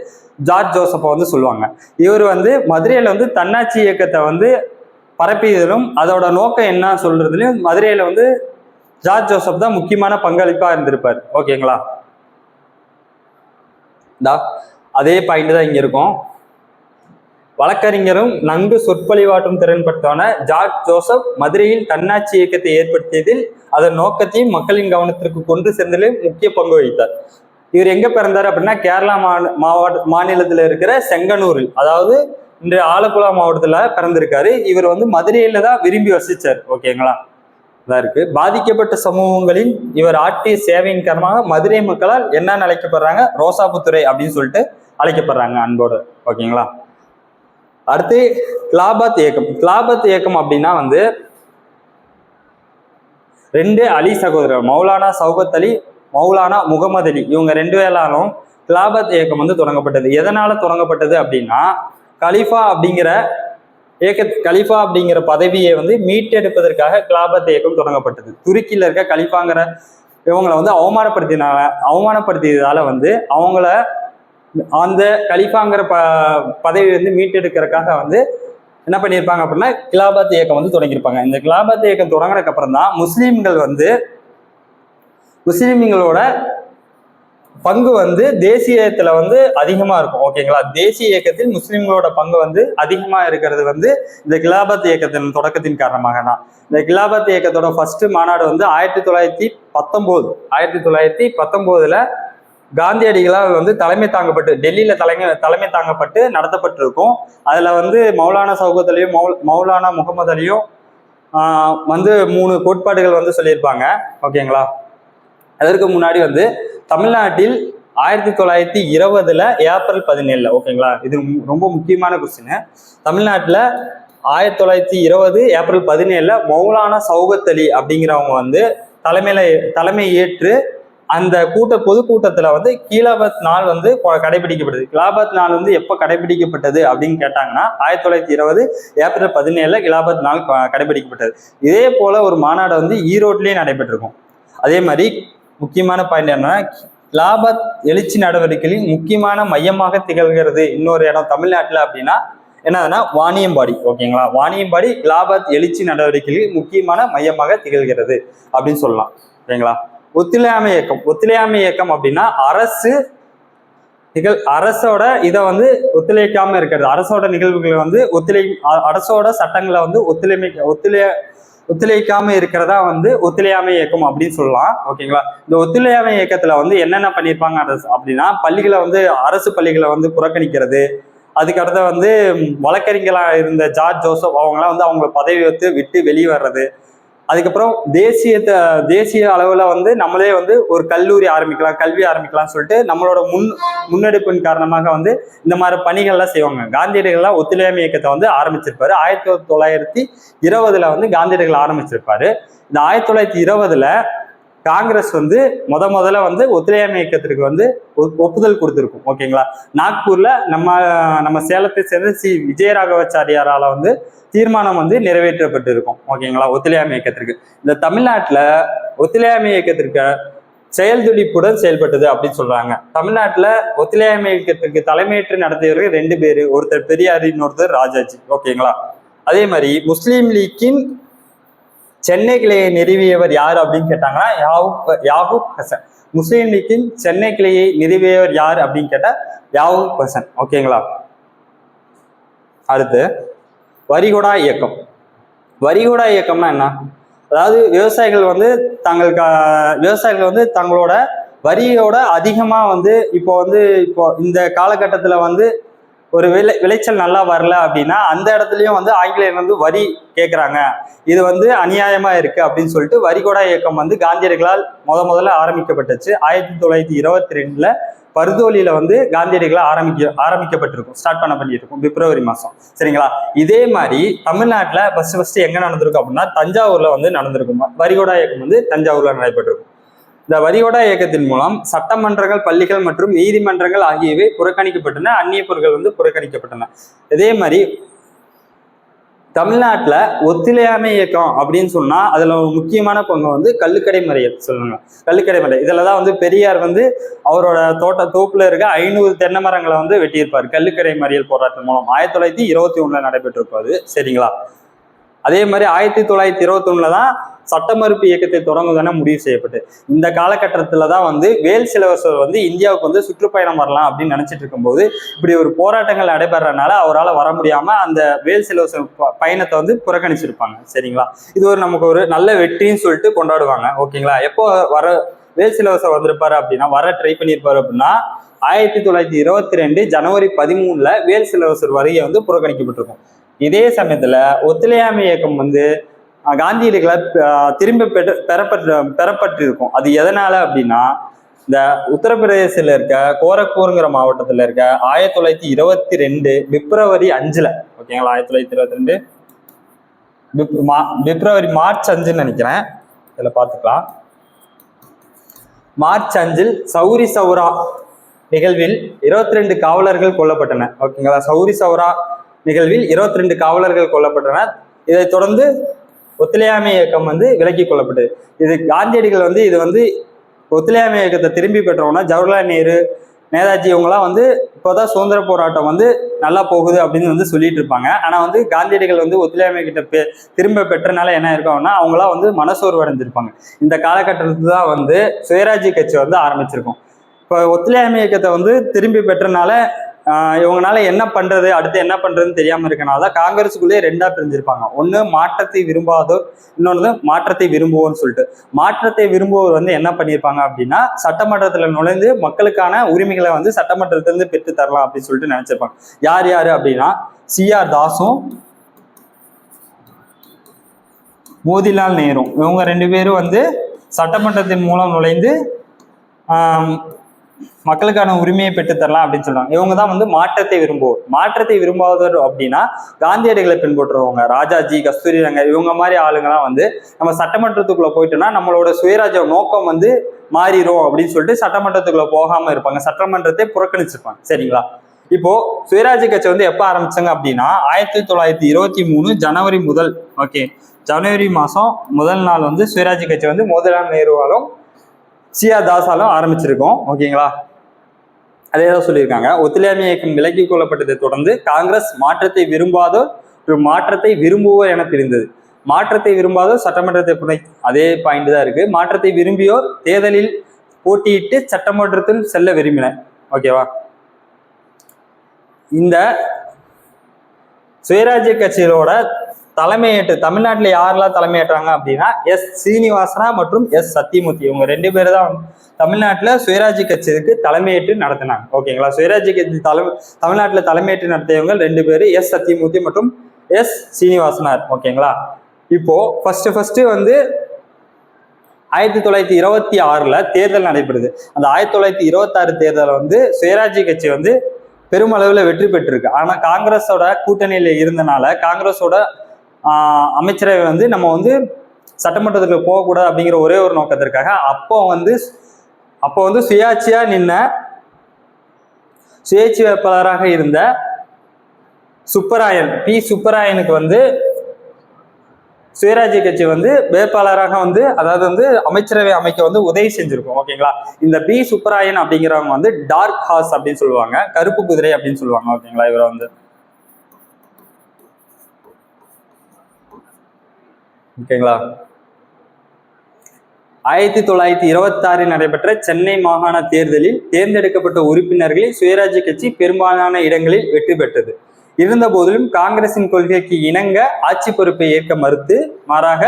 ஜார்ஜ் ஜோசப்பை வந்து சொல்லுவாங்க. இவர் வந்து மதுரையில வந்து தன்னாட்சி இயக்கத்தை வந்து பரப்பியதிலும் அதோட நோக்கம் என்ன சொல்றதுலயும் மதுரையில வந்து ஜார்ஜ் ஜோசப் தான் முக்கியமான பங்களிப்பா இருந்திருப்பார். ஓகேங்களா? அதே பாயிண்ட் தான் இங்க இருக்கும். வழக்கறிஞரும் நன்கு சொற்பொழிவாற்றும் திறன் பெற்றவன ஜார்ஜ் ஜோசப் மதுரையில் தன்னாட்சி இயக்கத்தை ஏற்படுத்தியதில் அதன் நோக்கத்தையும் மக்களின் கவனத்திற்கு கொண்டு சென்றதிலும் முக்கிய பங்கு வகித்தார். இவர் எங்க பிறந்தார் அப்படின்னா கேரளா மாநிலத்தில் இருக்கிற செங்கனூரில், அதாவது இன்று ஆலப்புழா மாவட்டத்துல பிறந்திருக்காரு. இவர் வந்து மதுரையில தான் விரும்பி வசிச்சார். ஓகேங்களா? தான் இருக்கு. பாதிக்கப்பட்ட சமூகங்களின் இவர் ஆற்றிய சேவையின் காரணமாக மதுரை மக்களால் என்ன அழைக்கப்படுறாங்க? ரோசாப்புத்துறை அப்படின்னு சொல்லிட்டு அழைக்கப்படுறாங்க அன்போடு. ஓகேங்களா? அடுத்து கிலாபத் இயக்கம். கிலாபத் இயக்கம் அப்படின்னா வந்து 2 அலி சகோதரர், மௌலானா சௌகத் அலி, மௌலானா முகமது அலி, இவங்க 2 பேராலும் கிலாபத் இயக்கம் வந்து தொடங்கப்பட்டது. எதனால தொடங்கப்பட்டது அப்படின்னா கலிஃபா அப்படிங்கிற பதவியை வந்து மீட்டெடுப்பதற்காக கிலாபத் இயக்கம் தொடங்கப்பட்டது. துருக்கியில இருக்க கலிஃபாங்கிற இவங்களை வந்து அவமானப்படுத்தியதால வந்து அவங்கள அந்த கலிஃபாங்கிற பதவி வந்து மீட்டெடுக்கிறதுக்காக வந்து என்ன பண்ணியிருப்பாங்க அப்படின்னா கிலாபத் இயக்கம் வந்து தொடங்கியிருப்பாங்க. இந்த கிலாபத் இயக்கம் தொடங்கினதுக்கு அப்புறம் தான் முஸ்லிம்களோட பங்கு வந்து தேசியத்துல வந்து அதிகமா இருக்கும். ஓகேங்களா? தேசிய இயக்கத்தில் முஸ்லிம்களோட பங்கு வந்து அதிகமா இருக்கிறது வந்து இந்த கிலாபத் இயக்கத்தின் தொடக்கத்தின் காரணமாக தான். இந்த கிலாபத் இயக்கத்தோட ஃபர்ஸ்ட் மாநாடு வந்து 1919 காந்தியடிகளால் வந்து தலைமை தாங்கப்பட்டு டெல்லியில தலைமை தாங்கப்பட்டு நடத்தப்பட்டிருக்கும். அதுல வந்து மௌலானா சௌகத் அலியும் மௌலானா முகமது அலியும் வந்து 3 கோட்பாடுகள் வந்து சொல்லியிருப்பாங்க. ஓகேங்களா? அதற்கு முன்னாடி வந்து தமிழ்நாட்டில் 1920 ஏப்ரல் 17, ஓகேங்களா, இது ரொம்ப முக்கியமான கொஸ்டின். தமிழ்நாட்டில் 1920 ஏப்ரல் 17 மௌலானா சௌகத் அலி அப்படிங்கிறவங்க வந்து தலைமை ஏற்று அந்த பொதுக்கூட்டத்துல வந்து கிலாபத் நாள் வந்து கடைபிடிக்கப்படுது. கிலாபத் நாள் வந்து எப்போ கடைபிடிக்கப்பட்டது அப்படின்னு கேட்டாங்கன்னா 1920 ஏப்ரல் 17 கிலாபத் நாள் கடைபிடிக்கப்பட்டது. இதே போல ஒரு மாநாடு வந்து ஈரோட்லயே நடைபெற்றிருக்கும். அதே மாதிரி முக்கியமான பாயிண்ட் என்னன்னா கிலாபத் எழுச்சி நடவடிக்கைகளின் முக்கியமான மையமாக திகழ்கிறது இன்னொரு இடம் தமிழ்நாட்டில் அப்படின்னா என்னதுன்னா வாணியம்பாடி. ஓகேங்களா? வாணியம்பாடி கிலாபத் எழுச்சி நடவடிக்கைகளில் முக்கியமான மையமாக திகழ்கிறது அப்படின்னு சொல்லலாம். ஓகேங்களா? ஒத்துழையாமை இயக்கம் அப்படின்னா அரசோட இதை வந்து ஒத்துழைக்காம இருக்கிறது. அரசோட நிகழ்வுகளை வந்து அரசோட சட்டங்களை வந்து ஒத்துழைக்காம இருக்கிறதா வந்து ஒத்துழையாமை இயக்கம் அப்படின்னு சொல்லலாம். ஓகேங்களா? இந்த ஒத்துழையாமை இயக்கத்துல வந்து என்னென்ன பண்ணியிருப்பாங்க அப்படின்னா பள்ளிகளை வந்து அரசு பள்ளிகளை வந்து புறக்கணிக்கிறது, அதுக்கடுத்த வந்து வழக்கறிஞர்களா இருந்த ஜார்ஜ் ஜோசப் அவங்களாம் வந்து அவங்க பதவி விட்டு வெளியே வர்றது, அதுக்கப்புறம் தேசிய அளவுல வந்து நம்மளே வந்து ஒரு கல்வி ஆரம்பிக்கலாம்னு சொல்லிட்டு நம்மளோட முன்னெடுப்பின் காரணமாக வந்து இந்த மாதிரி பணிகள்லாம் செய்வாங்க. காந்தியடிகள்லாம் ஒத்துழையாமை இயக்கத்தை வந்து ஆரம்பிச்சிருப்பாரு. 1920 வந்து காந்தியடிகள் ஆரம்பிச்சிருப்பாரு. இந்த 1920 காங்கிரஸ் வந்து முதல்ல வந்து ஒத்துழையாமை இயக்கத்திற்கு வந்து ஒப்புதல் கொடுத்துருக்கும். ஓகேங்களா? நாக்பூர்ல நம்ம சேலத்தை சேர்ந்த விஜயராகவாச்சாரியாரால வந்து தீர்மானம் வந்து நிறைவேற்றப்பட்டு இருக்கும். ஓகேங்களா? ஒத்துழையாமை இயக்கத்திற்கு இந்த தமிழ்நாட்டுல ஒத்துழையாமை இயக்கத்திற்கு செயல் துடிப்புடன் செயல்பட்டது அப்படின்னு சொல்றாங்க. தமிழ்நாட்டுல ஒத்துழையாமை இயக்கத்திற்கு தலைமையேற்று நடத்தியவர்கள் 2 பேரு, ஒருத்தர் பெரியார், இன்னொருத்தர் ராஜாஜி. ஓகேங்களா? அதே மாதிரி முஸ்லீம் லீக்கின் சென்னை கிளையை நிறுவியவர் யார் அப்படின்னு கேட்டாங்கன்னா யாகூப் ஹசன். முஸ்லீம் லீக்கின் சென்னை கிளையை நிறுவியவர் யார் அப்படின்னு கேட்டா யாகூப் ஹசன். ஓகேங்களா? அடுத்து வரிகொடா இயக்கம்னா என்ன? அதாவது விவசாயிகள் வந்து தங்களோட வரியோட அதிகமா வந்து இப்போ இந்த காலகட்டத்துல வந்து ஒரு விளைச்சல் நல்லா வரல அப்படின்னா அந்த இடத்துலயும் வந்து ஆங்கிலேயர் வந்து வரி கேட்குறாங்க, இது வந்து அநியாயமா இருக்கு அப்படின்னு சொல்லிட்டு வரிகொடா இயக்கம் வந்து காந்தியடிகளால் முதல்ல ஆரம்பிக்கப்பட்டுச்சு. 1922 பர்தோலியில வந்து காந்தியடிகளால் ஆரம்பிக்கப்பட்டிருக்கும், ஸ்டார்ட் பண்ணியிருக்கும் பிப்ரவரி மாசம். சரிங்களா? இதே மாதிரி தமிழ்நாட்டுல ஃபர்ஸ்ட் எங்க நடந்திருக்கும் அப்படின்னா தஞ்சாவூர்ல வந்து நடந்திருக்கும். வரிகொடா இயக்கம் வந்து தஞ்சாவூர்ல நடைபெற்றிருக்கும். இந்த வரிகோடா இயக்கத்தின் மூலம் சட்டமன்றங்கள், பள்ளிகள் மற்றும் நீதிமன்றங்கள் ஆகியவை புறக்கணிக்கப்பட்டன. அந்நிய பொருட்கள் வந்து புறக்கணிக்கப்பட்டன. இதே மாதிரி தமிழ்நாட்டுல ஒத்துழையாமை இயக்கம் அப்படின்னு சொன்னா அதுல ஒரு முக்கியமான பங்கு வந்து கள்ளுக்கடை மறியல் சொல்லுங்க. கள்ளுக்கடை மறியல் இதுலதான் வந்து பெரியார் வந்து அவரோட தோப்புல இருக்க 500 தென்னை மரங்களை வந்து வெட்டியிருப்பார் கள்ளுக்கடை மறியல் போராட்டம் மூலம். 1921 நடைபெற்றிருப்பாரு. சரிங்களா? அதே மாதிரி 1921 தான் சட்ட மறுப்பு இயக்கத்தை தொடங்குவதான முடிவு செய்யப்பட்டு. இந்த காலகட்டத்துல தான் வந்து வேல் சிலவசர் வந்து இந்தியாவுக்கு வந்து சுற்றுப்பயணம் வரலாம் அப்படின்னு நினைச்சிட்டு இருக்கும்போது இப்படி ஒரு போராட்டங்கள் நடைபெறனால அவரால் வர முடியாம அந்த வேல் சிலவசர் பயணத்தை வந்து புறக்கணிச்சிருப்பாங்க. சரிங்களா? இது ஒரு நமக்கு ஒரு நல்ல வெற்றின்னு சொல்லிட்டு கொண்டாடுவாங்க. ஓகேங்களா? எப்போ வேல் சிலவசர் வந்திருப்பாரு அப்படின்னா ட்ரை பண்ணியிருப்பாரு அப்படின்னா 1922 ஜனவரி 13 வேல் சிலவசர் வருகை வந்து புறக்கணிக்கப்பட்டிருக்கும். இதே சமயத்துல ஒத்துழையாமை இயக்கம் வந்து காந்தியடிகளை திரும்ப பெறப்பட்டிருக்கும். அது எதனால அப்படின்னா இந்த உத்தரப்பிரதேசத்துல இருக்க கோரக்பூருங்கிற மாவட்டத்துல இருக்க 1922 பிப்ரவரி 5 ஓகேங்களா? 1922 மார்ச் 5 நினைக்கிறேன். இதுல பாத்துக்கலாம். மார்ச் 5 சௌரி சௌரா நிகழ்வில் 22 காவலர்கள் கொல்லப்பட்டனர். ஓகேங்களா? சௌரி சௌரா நிகழ்வில் 22 காவலர்கள் கொல்லப்பட்டனர். இதை தொடர்ந்து ஒத்துழையாமை இயக்கம் வந்து விலக்கி கொள்ளப்பட்டது. இது காந்தியடிகள் வந்து இது வந்து ஒத்துழையாமை இயக்கத்தை திரும்பி பெற்றோம்னா ஜவஹர்லால் நேரு, நேதாஜி இவங்கெல்லாம் வந்து இப்போதான் சுதந்திர போராட்டம் வந்து நல்லா போகுது அப்படின்னு வந்து சொல்லிட்டு இருப்பாங்க. ஆனா வந்து காந்தியடிகள் வந்து ஒத்துழையாமை இயக்கத்தை திரும்ப பெற்றனால என்ன இருக்கும்னா அவங்களாம் வந்து மனசோர்வு அடைஞ்சிருப்பாங்க. இந்த காலகட்டத்துல தான் வந்து சுயராஜ்ய கட்சி வந்து ஆரம்பிச்சிருக்கும். இப்போ ஒத்துழையாமை இயக்கத்தை வந்து திரும்பி பெற்றனால இவங்களால என்ன பண்றது, அடுத்து என்ன பண்றதுன்னு தெரியாம இருக்கனால காங்கிரஸுக்குள்ளேயே 2ஆ பிரிஞ்சிருப்பாங்க. ஒண்ணு மாற்றத்தை விரும்பாதோர், இன்னொன்று மாற்றத்தை விரும்புவோர்னு சொல்லிட்டு. மாற்றத்தை விரும்புவோர் வந்து என்ன பண்ணியிருப்பாங்க அப்படின்னா சட்டமன்றத்துல நுழைந்து மக்களுக்கான உரிமைகளை வந்து சட்டமன்றத்திலிருந்து பெற்று தரலாம் அப்படின்னு சொல்லிட்டு நினைச்சிருப்பாங்க. யார் யாரு அப்படின்னா CR தாஸும் மோதிலால் நேரும். இவங்க 2 பேரும் வந்து சட்டமன்றத்தின் மூலம் நுழைந்து மக்களுக்கான உரிமையை பெற்றுத்தரலாம் அப்படின்னு சொல்றாங்க. இவங்க தான் வந்து மாற்றத்தை விரும்புவோர். மாற்றத்தை விரும்பாதவர் அப்படின்னா காந்தியடிகளை பின்பற்றுறவங்க, ராஜாஜி, கஸ்தூரி ரங்கர் இவங்க மாதிரி ஆளுங்கெல்லாம் வந்து நம்ம சட்டமன்றத்துக்குள்ள போயிட்டோம்னா நம்மளோட சுயராஜ்ய நோக்கம் வந்து மாறிடும் அப்படின்னு சொல்லிட்டு சட்டமன்றத்துக்குள்ள போகாம இருப்பாங்க. சட்டமன்றத்தை புறக்கணிச்சிருப்பாங்க. சரிங்களா? இப்போ சுயராஜ்ய கட்சி வந்து எப்ப ஆரம்பிச்சாங்க அப்படின்னா 1923 ஜனவரி 1 ஓகே ஜனவரி மாசம் முதல் நாள் வந்து சுயராஜ்ய கட்சி வந்து மோதிலால் நேருவாலும் CR தாஸாலும் ஆரம்பிச்சிருக்கோம். ஓகேங்களா? அதே தான் சொல்லியிருக்காங்க. ஒத்துழையாமை இயக்கம் விலக்கி கொள்ளப்பட்டதை தொடர்ந்து காங்கிரஸ் மாற்றத்தை விரும்பாதோர் ஒரு மாற்றத்தை விரும்புவோர் என பிரிந்தது. மாற்றத்தை விரும்பாதோர் சட்டமன்றத்தை அதே பாயிண்ட் தான் இருக்கு. மாற்றத்தை விரும்பியோர் தேர்தலில் போட்டியிட்டு சட்டமன்றத்தில் செல்ல விரும்பினர். ஓகேவா? இந்த சுயராஜ்ய கட்சிகளோட தலைமையேற்று தமிழ்நாட்டில் யாரெல்லாம் தலைமையேற்றாங்க அப்படின்னா சீனிவாசனா மற்றும் சத்தியமூர்த்தி இவங்க 2 பேர் தான் தமிழ்நாட்டில் சுயராஜ்ய கட்சிக்கு தலைமையேற்று நடத்தினாங்க. ஓகேங்களா? சுயராஜ்ய கட்சி தமிழ்நாட்டில் தலைமையேற்று நடத்தியவங்க 2 பேர் சத்தியமூர்த்தி மற்றும் சீனிவாசனார். ஓகேங்களா? இப்போ ஃபர்ஸ்ட் வந்து 1926 தேர்தல் நடைபெறுது. அந்த 1926 தேர்தல் வந்து சுயராஜ்ய கட்சி வந்து பெருமளவில் வெற்றி பெற்றிருக்கு. ஆனா காங்கிரஸோட கூட்டணியில இருந்தனால காங்கிரஸோட அமைச்சரவை வந்து நம்ம வந்து சட்டமன்றத்துக்கு போகக்கூடாது அப்படிங்கிற ஒரே ஒரு நோக்கத்திற்காக அப்போ வந்து சுயாட்சியா நின்ன சுயேட்சை வேட்பாளராக இருந்த சுப்பராயன் சுப்பராயனுக்கு வந்து சுயராஜ்ய கட்சி வந்து வேட்பாளராக வந்து அதாவது வந்து அமைச்சரவை அமைக்க வந்து உதவி செஞ்சிருக்கும். ஓகேங்களா? இந்த சுப்பராயன் அப்படிங்கிறவங்க வந்து டார்க் ஹார்ஸ் அப்படின்னு சொல்லுவாங்க, கருப்பு குதிரை அப்படின்னு சொல்லுவாங்க. ஓகேங்களா? இவரை வந்து ஓகேங்களா 1926 நடைபெற்ற சென்னை மாகாண தேர்தலில் தேர்ந்தெடுக்கப்பட்ட உறுப்பினர்களில் சுயராஜ்ய கட்சி பெரும்பாலான இடங்களில் வெற்றி பெற்றது. இருந்த போதிலும் காங்கிரசின் கொள்கைக்கு இணங்க ஆட்சி பொறுப்பை ஏற்க மறுத்து மாறாக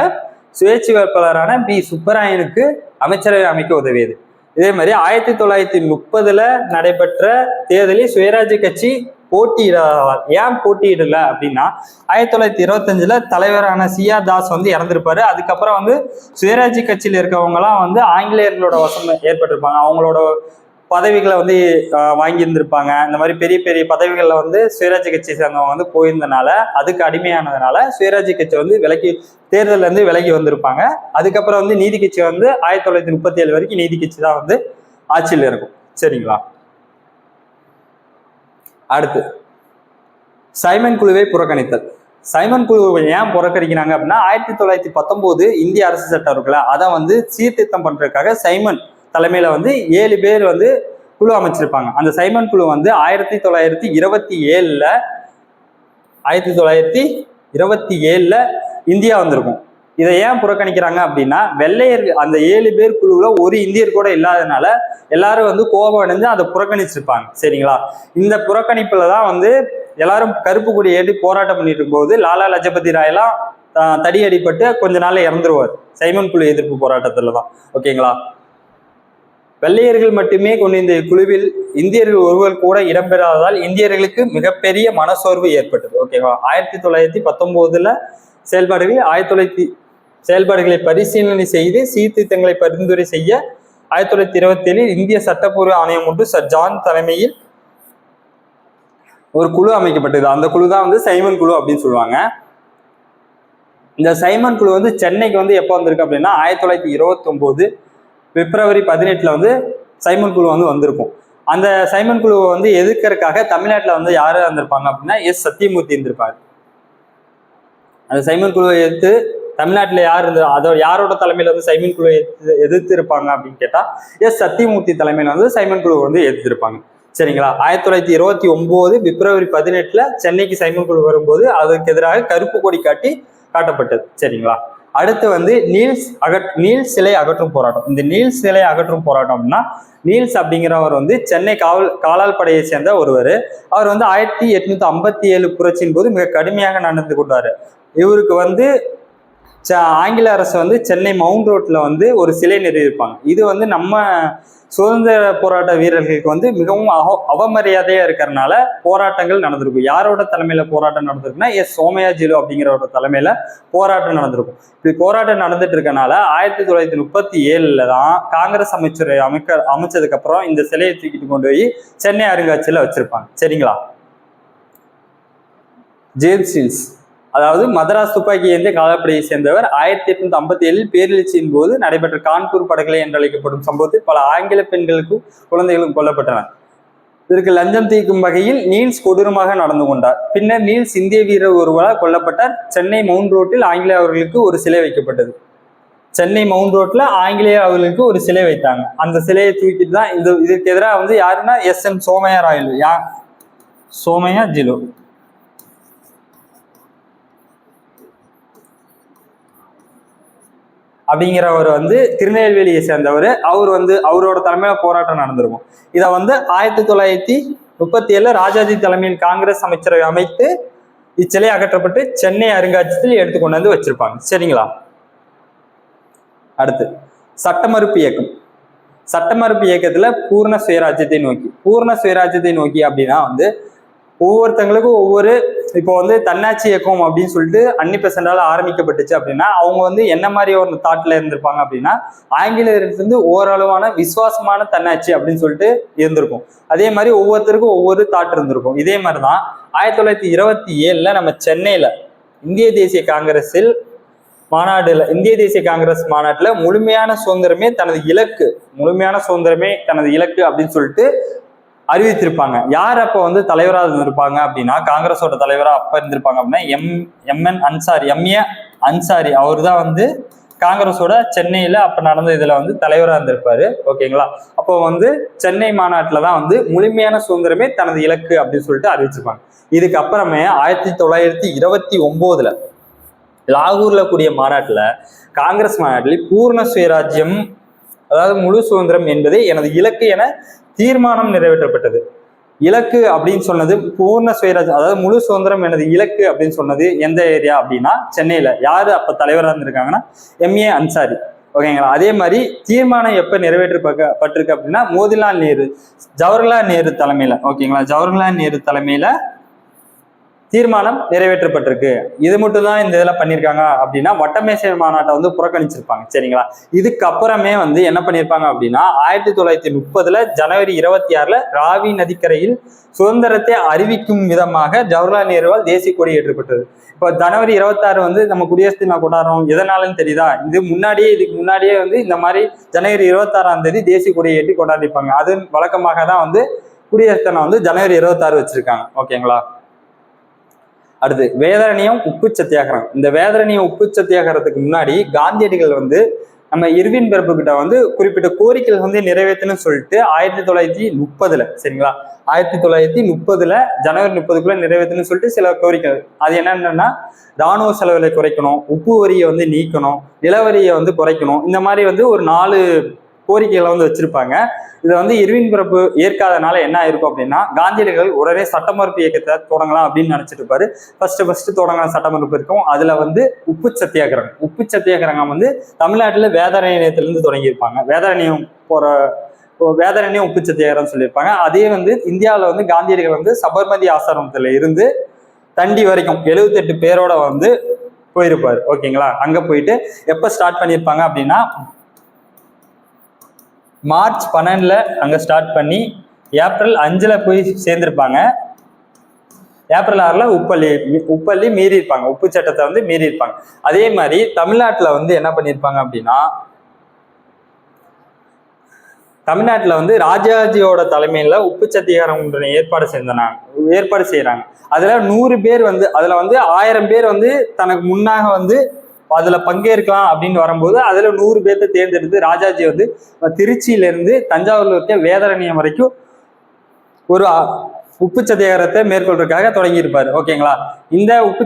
சுயேட்சை வேட்பாளரான சுப்பராயனுக்கு அமைச்சரவை அமைக்க உதவியது. இதே மாதிரி 1930 நடைபெற்ற தேர்தலில் சுயராஜ்ய கட்சி போட்டியிடாதால் ஏன் போட்டியிடல அப்படின்னா 1925 தலைவரான CR தாஸ் வந்து இறந்திருப்பாரு. அதுக்கப்புறம் வந்து சுயராஜ்ய கட்சியில இருக்கவங்க எல்லாம் வந்து ஆங்கிலேயர்களோட வசம் ஏற்பட்டிருப்பாங்க. அவங்களோட பதவிகளை வந்து வாங்கி இருந்திருப்பாங்க. இந்த மாதிரி பெரிய பெரிய பதவிகள்ல வந்து சுயராஜ்ய கட்சி சேர்ந்தவங்க வந்து போயிருந்தனால, அதுக்கு அடிமையானதுனால சுயராஜ்ய கட்சி வந்து தேர்தல்ல இருந்து விலகி வந்திருப்பாங்க. அதுக்கப்புறம் வந்து நீதி கட்சி வந்து 1937 வரைக்கும் நீதி கட்சி தான் வந்து ஆட்சியில் இருக்கும். சரிங்களா? அடுத்து சைமன் குழுவை புறக்கணித்தல். சைமன் குழுவை ஏன் புறக்கணிக்கிறாங்க அப்படின்னா, 1919 இந்திய அரசு சட்டம் இருக்குல்ல, அதை வந்து சீர்திருத்தம் பண்றதுக்காக சைமன் தலைமையில வந்து 7 பேர் வந்து குழு அமைச்சிருப்பாங்க. அந்த சைமன் குழு வந்து 1927ல இந்தியா வந்திருக்கும். இதை ஏன் புறக்கணிக்கிறாங்க அப்படின்னா, வெள்ளையர்கள் அந்த 7 பேர் குழுவுல ஒரு இந்தியர் கூட இல்லாதனால எல்லாரும் வந்து கோபம் அடைஞ்சு அதை புறக்கணிச்சிருப்பாங்க. சரிங்களா? இந்த புறக்கணிப்புல தான் வந்து எல்லாரும் கருப்பு கொடி ஏற்றி போராட்டம் பண்ணிட்டு இருக்கும்போது லாலா லஜபதி ராயெல்லாம் தடி அடிப்பட்டு கொஞ்ச நாள் இறந்துருவார் சைமன் குழு எதிர்ப்பு போராட்டத்துல தான். ஓகேங்களா? வெள்ளையர்கள் மட்டுமே கொண்ட இந்த குழுவில் இந்தியர்கள் ஒருவர் கூட இடம்பெறாததால் இந்தியர்களுக்கு மிகப்பெரிய மனசோர்வு ஏற்பட்டது. ஓகேவா? 1919 செயல்பாடுகளை பரிசீலனை செய்து சீர்திருத்தங்களை பரிந்துரை செய்ய 1927 இந்திய சட்டப்பூர்வ ஆணையம் ஒன்று சர் ஜான் தலைமையில் ஒரு குழு அமைக்கப்பட்டது. அந்த குழு தான் வந்து சைமன் குழு அப்படின்னு சொல்லுவாங்க. இந்த சைமன் குழு வந்து சென்னைக்கு வந்து எப்போ வந்திருக்கு அப்படின்னா 1929 பிப்ரவரி 18 வந்து சைமன் குழு வந்து வந்திருக்கும். அந்த சைமன் குழுவை வந்து எதிர்க்கிறதுக்காக தமிழ்நாட்டில் வந்து யாரு வந்திருப்பாங்க அப்படின்னா சத்தியமூர்த்தி இருந்திருப்பாரு. அந்த சைமன் குழுவை எதிர்த்து தமிழ்நாட்டில் யார் இருந்து அதோட யாரோட தலைமையில வந்து சைமன் குழுவை எதிர்த்து இருப்பாங்க அப்படின்னு கேட்டா சத்தியமூர்த்தி தலைமையில வந்து சைமன் குழுவை வந்து எதிர்த்திருப்பாங்க. சரிங்களா? 1929 பிப்ரவரி 18 சென்னைக்கு சைமன் குழு வரும்போது அதற்கு எதிராக கருப்பு கொடி காட்டப்பட்டது. சரிங்களா? அடுத்து வந்து நீல்ஸ் சிலை அகற்றும் போராட்டம். இந்த நீல்ஸ் சிலை அகற்றும் போராட்டம் அப்படின்னா, நீல்ஸ் அப்படிங்கிறவர் வந்து சென்னை காலால் படையை சேர்ந்த ஒருவர். அவர் வந்து 1857 புரட்சியின் போது மிக கடுமையாக நடந்து கொண்டாரு. இவருக்கு வந்து ஆங்கில அரசு வந்து சென்னை மவுண்ட் ரோட்ல வந்து ஒரு சிலை நிறுவியிருப்பாங்க. இது வந்து நம்ம சுதந்திர போராட்ட வீரர்களுக்கு வந்து மிகவும் அவமரியாதையா இருக்கிறதுனால போராட்டங்கள் நடந்திருக்கும். யாரோட தலைமையில போராட்டம் நடந்திருக்குன்னா சோமயாஜிலு அப்படிங்கிறவரோட தலைமையில போராட்டம் நடந்திருக்கும். இப்படி போராட்டம் நடந்துட்டு இருக்கனால 1937 தான் காங்கிரஸ் அமைச்சரை அமைச்சதுக்கு அப்புறம் இந்த சிலையை தூக்கிட்டு கொண்டு போய் சென்னை அருங்காட்சியில வச்சிருப்பாங்க. சரிங்களா? ஜேம்ஸ் ஹில்ஸ், அதாவது மதராஸ் துப்பாக்கி ஏந்திய காலாப்படையை சேர்ந்தவர் 1857 பேரெழுச்சியின் போது நடைபெற்ற கான்பூர் படுகொலை என்று அழைக்கப்படும் சம்பவத்தில் பல ஆங்கில பெண்களுக்கும் குழந்தைகளும் கொல்லப்பட்டனர். இதற்கு லஞ்சம் தீர்க்கும் வகையில் நீல்ஸ் கொடூரமாக நடந்து கொண்டார். பின்னர் நீல்ஸ் இந்திய வீரர் ஒருவரால் கொல்லப்பட்டார். சென்னை மவுண்ட் ரோட்டில் ஆங்கிலேய அவர்களுக்கு ஒரு சிலை வைக்கப்பட்டது. சென்னை மவுண்ட் ரோட்ல ஆங்கிலேய அவர்களுக்கு ஒரு சிலை வைத்தாங்க. அந்த சிலையை தூக்கிட்டு தான் இதுக்கு எதிராக வந்து யாருன்னா என் சோமயாஜிலு அப்படிங்கிறவர் வந்து திருநெல்வேலியை சேர்ந்தவர். அவர் வந்து அவரோட தலைமையில போராட்டம் நடந்திருக்கும். இதை வந்து 1937 ராஜாஜி தலைமையில் காங்கிரஸ் அமைச்சரவை அமைத்து இச்சிலை அகற்றப்பட்டு சென்னை அருங்காட்சியகத்தில் எடுத்துக்கொண்டு வந்து வச்சிருப்பாங்க. சரிங்களா? அடுத்து சட்டமறுப்பு இயக்கம். சட்டமறுப்பு இயக்கத்துல பூர்ண சுயராஜ்யத்தை நோக்கி அப்படின்னா வந்து ஒவ்வொருத்தங்களுக்கும் ஒவ்வொரு இப்போ வந்து தன்னாட்சி இயக்கம் அப்படின்னு சொல்லிட்டு அன்னி பெசண்டால ஆரம்பிக்கப்பட்டுச்சு அப்படின்னா அவங்க வந்து என்ன மாதிரி ஒரு தாட்ல இருந்திருப்பாங்க அப்படின்னா ஆங்கிலேயருக்கு ஓரளவான விசுவாசமான தன்னாட்சி அப்படின்னு சொல்லிட்டு இருந்திருக்கும். அதே மாதிரி ஒவ்வொருத்தருக்கும் ஒவ்வொரு தாட் இருந்திருக்கும். இதே மாதிரிதான் 1927 நம்ம சென்னையில இந்திய தேசிய காங்கிரஸ் மாநாட்டுல முழுமையான சுதந்திரமே தனது இலக்கு அப்படின்னு சொல்லிட்டு அறிவித்திருப்பாங்க. யார் அப்ப வந்து தலைவராக இருந்திருப்பாங்க அப்படின்னா காங்கிரஸோட தலைவரா அப்ப இருந்திருப்பாங்க அப்படின்னா எம்ஏ அன்சாரி அவர் தான் வந்து காங்கிரஸோட சென்னையில அப்ப நடந்த இதுல வந்து தலைவராக இருந்திருப்பாரு. ஓகேங்களா? அப்போ வந்து சென்னை மாநாட்டுல தான் வந்து முழுமையான சுதந்திரமே தனது இலக்கு அப்படின்னு சொல்லிட்டு அறிவிச்சிருப்பாங்க. இதுக்கு அப்புறமே 1929 லாகூர்ல கூடிய மாநாட்டுல காங்கிரஸ் மாநாட்டில் பூர்ண சுயராஜ்யம் அதாவது முழு சுதந்திரம் என்பதே எனது இலக்கு என தீர்மானம் நிறைவேற்றப்பட்டது. இலக்கு அப்படின்னு சொன்னது பூர்ண சுயராஜ்யம் அதாவது முழு சுதந்திரம் எனது இலக்கு அப்படின்னு சொன்னது எந்த ஏரியா அப்படின்னா சென்னையில. யாரு அப்ப தலைவராக இருந்திருக்காங்கன்னா எம்ஏ அன்சாரி. ஓகேங்களா? அதே மாதிரி தீர்மானம் எப்ப நிறைவேற்றப்பட்டிருக்கு அப்படின்னா ஜவஹர்லால் நேரு தலைமையில. ஓகேங்களா? ஜவஹர்லால் நேரு தலைமையில தீர்மானம் நிறைவேற்றப்பட்டிருக்கு. இது மட்டும் தான் இந்த இதில் பண்ணியிருக்காங்க அப்படின்னா வட்டமேசை மாநாட்டை வந்து புறக்கணிச்சிருப்பாங்க. சரிங்களா? இதுக்கப்புறமே வந்து என்ன பண்ணியிருப்பாங்க அப்படின்னா 1930 ஜனவரி 26 ராவி நதிக்கரையில் சுதந்திரத்தை அறிவிக்கும் விதமாக ஜவஹர்லால் நேருவால் தேசிய கொடி ஏற்றப்பட்டது. இப்போ ஜனவரி 26 வந்து நம்ம குடியரசு தினம் கொண்டாடுறோம், எதனாலன்னு தெரியுதா? இதுக்கு முன்னாடியே வந்து இந்த மாதிரி ஜனவரி 26ஆம் தேதி தேசிய கொடியை ஏற்றி கொண்டாடிப்பாங்க. அது வழக்கமாக தான் வந்து குடியரசு தினம் வந்து ஜனவரி 26 வச்சிருக்காங்க. ஓகேங்களா? அடுத்து வேதாரண்யம் உப்பு சத்தியாகிரகம். இந்த வேதாரண்யம் உப்பு சத்தியாகிரகத்துக்கு முன்னாடி காந்தியடிகள் வந்து நம்ம இர்வின் பிரபு கிட்ட வந்து குறிப்பிட்ட கோரிக்கைகள் வந்து நிறைவேற்றணும்னு சொல்லிட்டு 1930 சரிங்களா, 1930 ஜனவரி 30க்குள்ள நிறைவேற்றணும்னு சொல்லிட்டு சில கோரிக்கைகள். அது என்னன்னா ராணுவ செலவுகளை குறைக்கணும், உப்பு வரியை வந்து நீக்கணும், நிலவரியை வந்து குறைக்கணும், இந்த மாதிரி வந்து ஒரு 4 கோரிக்கைகளை வந்து வச்சிருப்பாங்க. இதை வந்து இர்வின் பிரபு ஏற்காதனால என்ன ஆயிருக்கும் அப்படின்னா காந்தியடிகள் உடனே சட்ட மறுப்பு இயக்கத்தை தொடங்கலாம் அப்படின்னு நினைச்சிட்டு இருப்பாரு. ஃபர்ஸ்ட் தொடங்கலாம் சட்ட மறுப்பு இருக்கும். அதுல வந்து உப்பு சத்தியாகிரகம் வந்து தமிழ்நாட்டுல வேதாரண்யத்திலிருந்து தொடங்கியிருப்பாங்க. வேதாரண்யம் உப்பு சத்தியாகிரகம் சொல்லியிருப்பாங்க. அதே வந்து இந்தியாவில வந்து காந்தியடிகள் வந்து சபர்மதி ஆசிரமத்துல இருந்து தண்டி வரைக்கும் 78 பேரோட வந்து போயிருப்பாரு. ஓகேங்களா? அங்க போயிட்டு எப்ப ஸ்டார்ட் பண்ணியிருப்பாங்க அப்படின்னா மார்ச் 12 அங்க ஸ்டார்ட் பண்ணி ஏப்ரல் 5 போய் சேர்ந்திருப்பாங்க. ஏப்ரல் 6 உப்பள்ளி மீறி இருப்பாங்க, உப்பு சட்டத்தை வந்து மீறி இருப்பாங்க. அதே மாதிரி தமிழ்நாட்டுல வந்து என்ன பண்ணியிருப்பாங்க அப்படின்னா தமிழ்நாட்டுல வந்து ராஜாஜியோட தலைமையில உப்பு சத்தியாகிரகம் ஏற்பாடு செய்யறாங்க. அதுல 100 பேர் வந்து அதுல வந்து 1000 பேர் வந்து தனக்கு முன்னாக வந்து அதுல பங்கேற்கலாம் அப்படின்னு வரும்போது அதுல 100 பேர்த்த தேர்ந்தெடுத்து ராஜாஜி வந்து திருச்சியில இருந்து தஞ்சாவூர்ல இருக்க வேதாரண்யம் வரைக்கும் ஒரு உப்பு சத்தியாகிரகத்தை மேற்கொள்றதுக்காக தொடங்கியிருப்பாரு. ஓகேங்களா? இந்த உப்பு